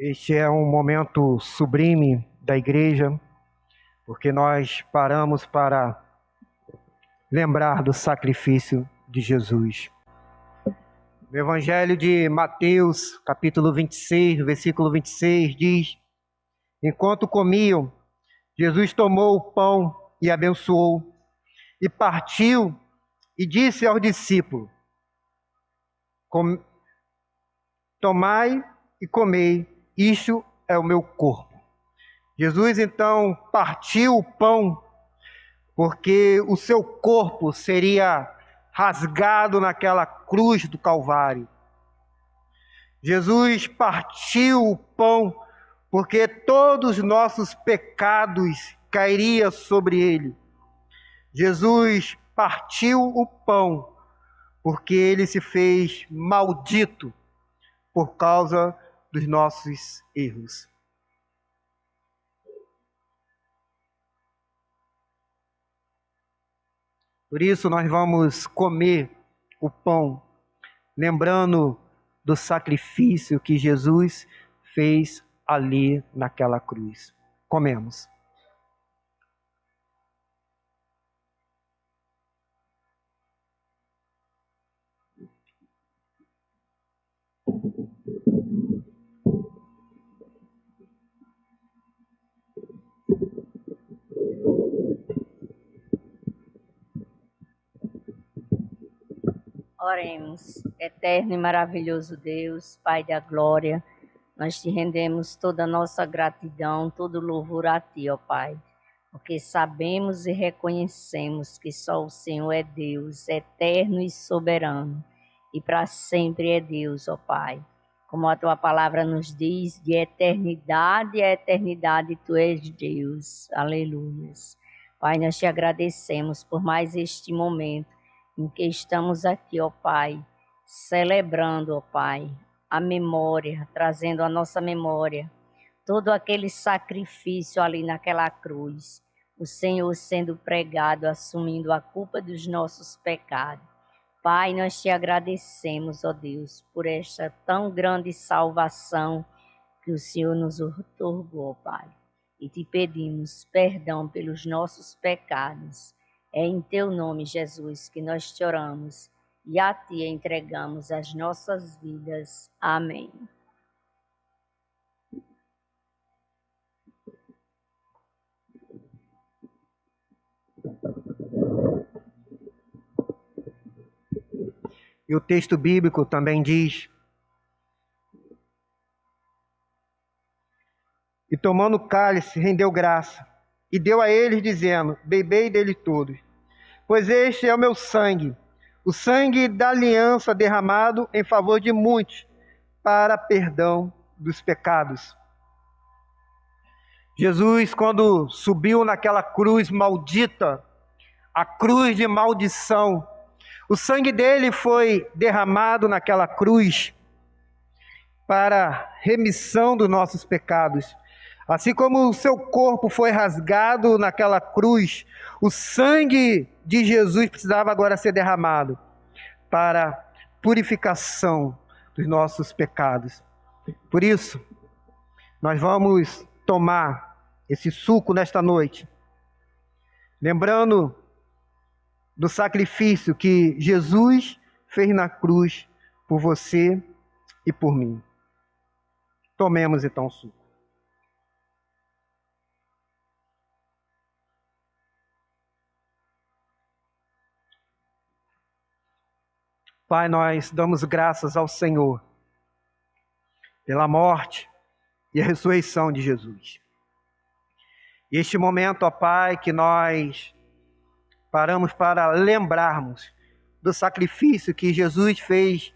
Este é um momento sublime da igreja, porque nós paramos para lembrar do sacrifício de Jesus. No Evangelho de Mateus, capítulo 26, versículo 26, diz: enquanto comiam, Jesus tomou o pão e abençoou, e partiu e disse aos discípulos: tomai e comei, isto é o meu corpo. Jesus então partiu o pão, porque o seu corpo seria rasgado naquela cruz do Calvário. Jesus partiu o pão, porque todos os nossos pecados cairiam sobre ele. Jesus partiu o pão, porque ele se fez maldito por causa dos nossos erros. Por isso nós vamos comer o pão, lembrando do sacrifício que Jesus fez ali naquela cruz. Comemos. Oremos, eterno e maravilhoso Deus, Pai da glória, nós te rendemos toda a nossa gratidão, todo louvor a ti, ó Pai, porque sabemos e reconhecemos que só o Senhor é Deus, eterno e soberano, e para sempre é Deus, ó Pai. Como a tua palavra nos diz, de eternidade a eternidade tu és Deus. Aleluia. Pai, nós te agradecemos por mais este momento em que estamos aqui, ó Pai, celebrando, ó Pai, a memória, trazendo a nossa memória, todo aquele sacrifício ali naquela cruz, o Senhor sendo pregado, assumindo a culpa dos nossos pecados. Pai, nós te agradecemos, ó Deus, por esta tão grande salvação que o Senhor nos otorgou, Pai. E te pedimos perdão pelos nossos pecados. É em teu nome, Jesus, que nós te oramos e a ti entregamos as nossas vidas. Amém. E o texto bíblico também diz: e tomando o cálice, rendeu graça, e deu a eles, dizendo: bebei dele todos, pois este é o meu sangue, o sangue da aliança derramado em favor de muitos, para perdão dos pecados. Jesus, quando subiu naquela cruz maldita, a cruz de maldição, o sangue dele foi derramado naquela cruz para remissão dos nossos pecados. Assim como o seu corpo foi rasgado naquela cruz, o sangue de Jesus precisava agora ser derramado para purificação dos nossos pecados. Por isso, nós vamos tomar esse suco nesta noite, lembrando do sacrifício que Jesus fez na cruz por você e por mim. Tomemos então o suco. Pai, nós damos graças ao Senhor pela morte e a ressurreição de Jesus. E este momento, ó Pai, que nós paramos para lembrarmos do sacrifício que Jesus fez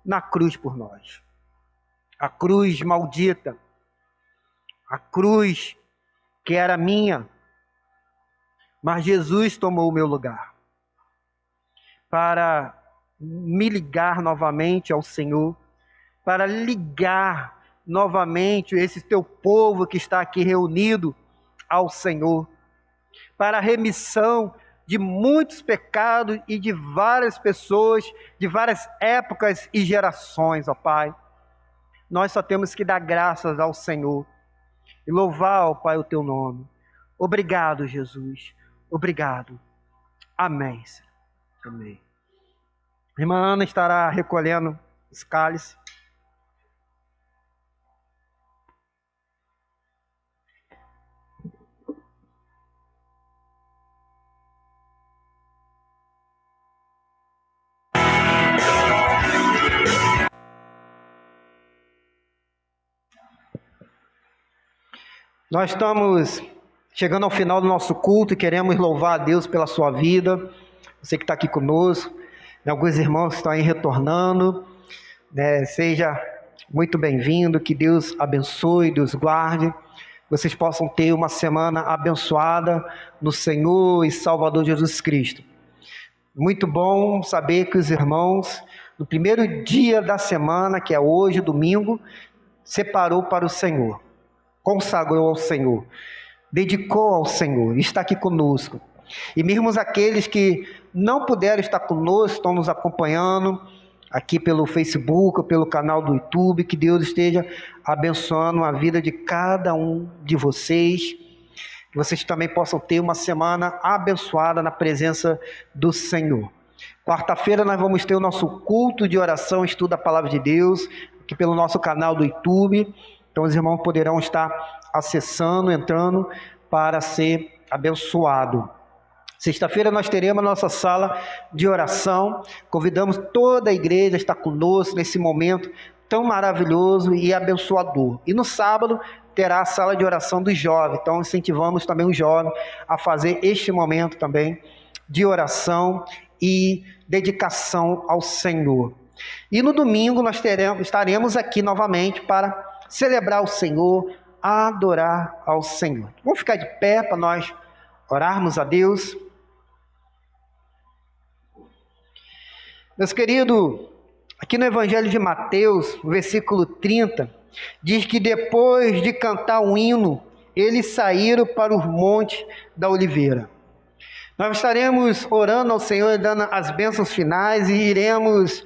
na cruz por nós. A cruz maldita, a cruz que era minha, mas Jesus tomou o meu lugar para me ligar novamente ao Senhor, para ligar novamente esse teu povo que está aqui reunido ao Senhor, para a remissão de muitos pecados e de várias pessoas, de várias épocas e gerações, ó Pai. Nós só temos que dar graças ao Senhor e louvar, ó Pai, o teu nome. Obrigado, Jesus. Obrigado. Amém. Amém. A irmã Ana estará recolhendo os cálices. Nós estamos chegando ao final do nosso culto e queremos louvar a Deus pela sua vida. Você que está aqui conosco, alguns irmãos que estão aí retornando, seja muito bem-vindo, que Deus abençoe, Deus guarde, vocês possam ter uma semana abençoada no Senhor e Salvador Jesus Cristo. Muito bom saber que os irmãos, no primeiro dia da semana, que é hoje, domingo, separou para o Senhor, consagrou ao Senhor, dedicou ao Senhor, está aqui conosco. E mesmo aqueles que não puderam estar conosco, estão nos acompanhando aqui pelo Facebook, pelo canal do YouTube, que Deus esteja abençoando a vida de cada um de vocês, que vocês também possam ter uma semana abençoada na presença do Senhor. Quarta-feira nós vamos ter o nosso culto de oração, estudo da Palavra de Deus, aqui pelo nosso canal do YouTube. Então os irmãos poderão estar acessando, entrando para ser abençoado. Sexta-feira nós teremos a nossa sala de oração. Convidamos toda a igreja a estar conosco nesse momento tão maravilhoso e abençoador. E no sábado terá a sala de oração dos jovens. Então incentivamos também os jovens a fazer este momento também de oração e dedicação ao Senhor. E no domingo nós estaremos aqui novamente para celebrar o Senhor, adorar ao Senhor. Vamos ficar de pé para nós orarmos a Deus. Meus queridos, aqui no Evangelho de Mateus, no versículo 30, diz que depois de cantar um hino, eles saíram para o Monte da Oliveira. Nós estaremos orando ao Senhor, dando as bênçãos finais e iremos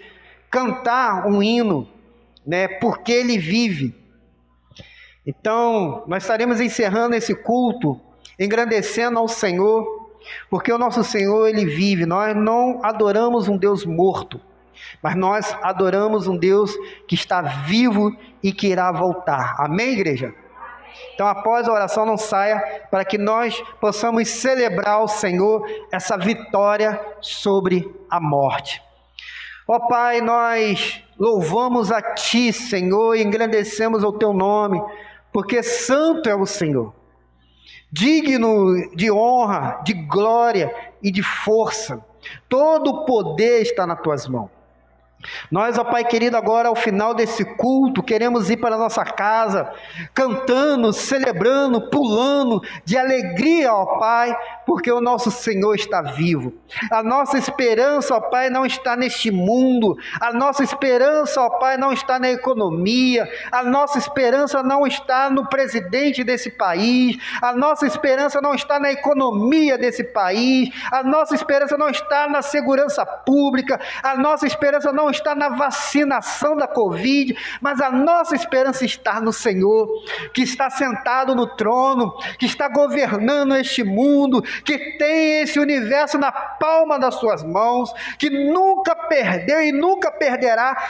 cantar um hino, porque Ele vive. Então, nós estaremos encerrando esse culto, engrandecendo ao Senhor, porque o nosso Senhor, Ele vive. Nós não adoramos um Deus morto, mas nós adoramos um Deus que está vivo e que irá voltar. Amém, igreja? Então, após a oração, não saia, para que nós possamos celebrar ao Senhor essa vitória sobre a morte. Ó Pai, nós louvamos a Ti, Senhor, e engrandecemos o Teu nome, porque santo é o Senhor, digno de honra, de glória e de força. Todo o poder está nas Tuas mãos. Nós, ó Pai querido, agora ao final desse culto, queremos ir para a nossa casa, cantando, celebrando, pulando, de alegria, ó Pai, porque o nosso Senhor está vivo. A nossa esperança, ó Pai, não está neste mundo, a nossa esperança, ó Pai, não está na economia, a nossa esperança não está no presidente desse país, a nossa esperança não está na economia desse país, a nossa esperança não está na segurança pública, a nossa esperança não está na vacinação da Covid, mas a nossa esperança está no Senhor, que está sentado no trono, que está governando este mundo, que tem esse universo na palma das suas mãos, que nunca perdeu e nunca perderá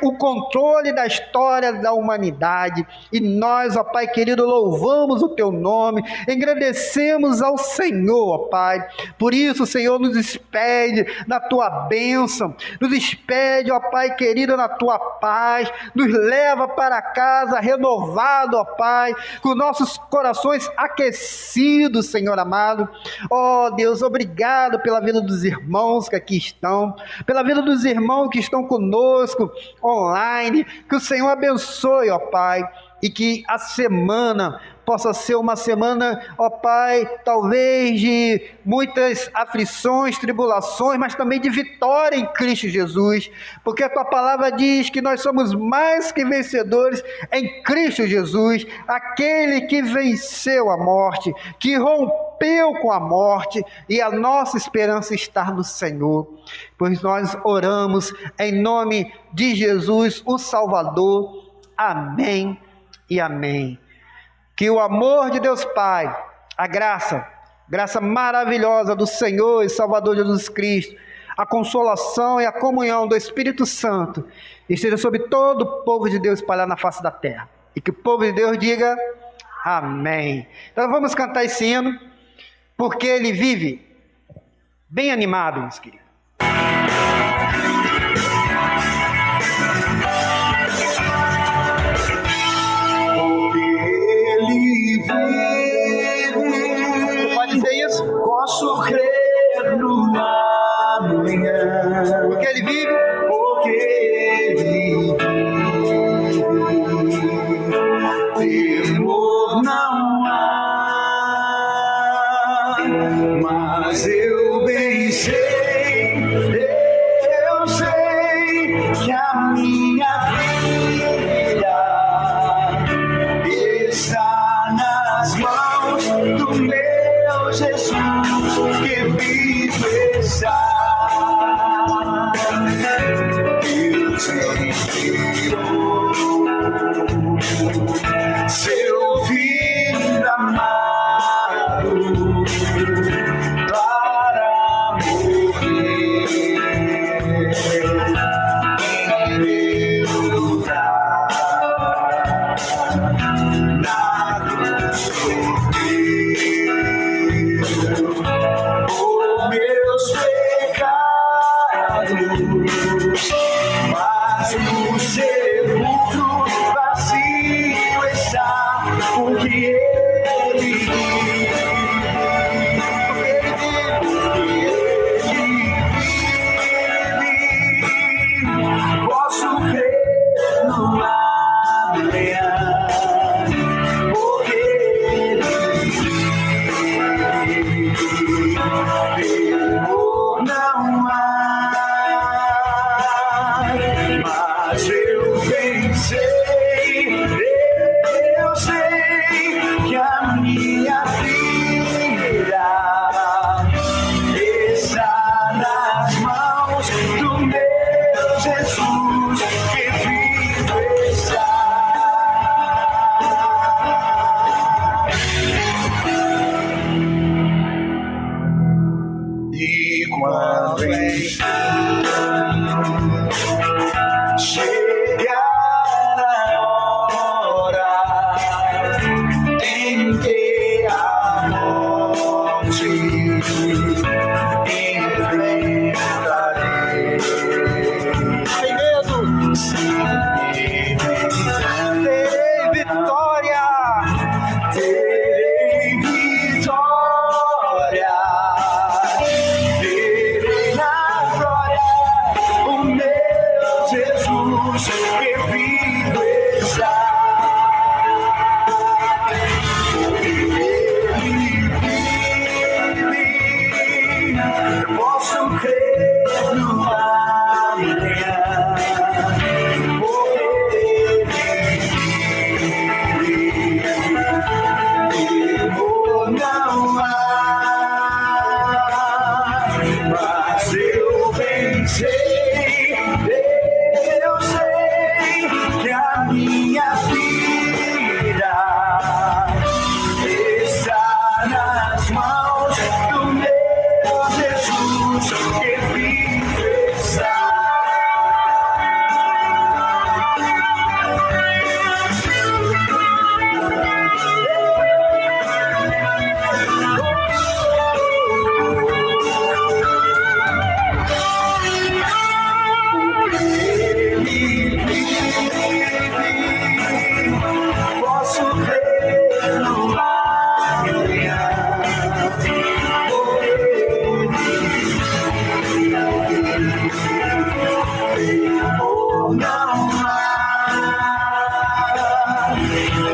o controle da história da humanidade. E nós, ó Pai querido, louvamos o Teu nome, engrandecemos ao Senhor, ó Pai. Por isso, Senhor, nos despede na Tua bênção, nos despede, ó Pai querido, na Tua paz, nos leva para casa renovado, ó Pai, com nossos corações aquecidos, Senhor amado. Ó Deus, obrigado pela vida dos irmãos que aqui estão, pela vida dos irmãos que estão conosco online, que o Senhor abençoe, ó Pai, e que a semana possa ser uma semana, ó Pai, talvez de muitas aflições, tribulações, mas também de vitória em Cristo Jesus, porque a Tua palavra diz que nós somos mais que vencedores em Cristo Jesus, aquele que venceu a morte, que rompeu com a morte, e a nossa esperança está no Senhor, pois nós oramos em nome de Jesus, o Salvador. Amém e amém. Que o amor de Deus Pai, a graça maravilhosa do Senhor e Salvador Jesus Cristo, a consolação e a comunhão do Espírito Santo esteja sobre todo o povo de Deus espalhado na face da terra. E que o povo de Deus diga amém. Então vamos cantar esse hino, porque Ele vive. Bem animado, meus queridos. Ele vive. mas eu bem sei, eu sei que a minha vida está nas mãos do meu Jesus que vivo está. Deus me enviou seu filho amado para morrer em meu lugar na cruz sofreu por meus pecados, mas no sepulcro vazio está, porque ele vive. Posso crer no amanhã, porque ele temor não há, mas eu pensei, eu sei que a minha vida está nas mãos do meu Jesus que vivo está. E quando chegar a hora em que a morte enfrentarei, sem medo, terei vitória, terei vitória. Verei na glória o meu Jesus que vivo está. Ele vive, eu posso crer no amanhã, porque ele vive. Temor não há, mas eu pensei, eu sei que a minha vida está nas mãos do meu Jesus que vive está. Posso crer no amanhã, temor não há,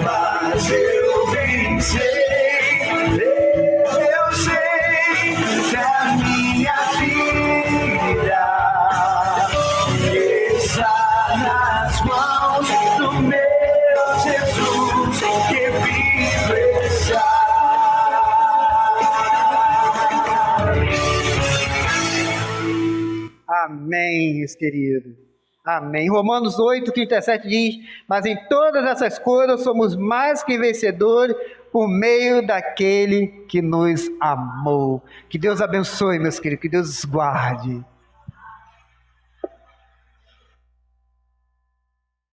mas eu pensei, eu sei que a minha vida está nas mãos do meu Jesus que vivo está. Amém, meus queridos. Amém. Romanos 8:37 diz: mas em todas essas coisas somos mais que vencedores por meio daquele que nos amou. Que Deus abençoe, meus queridos, que Deus os guarde.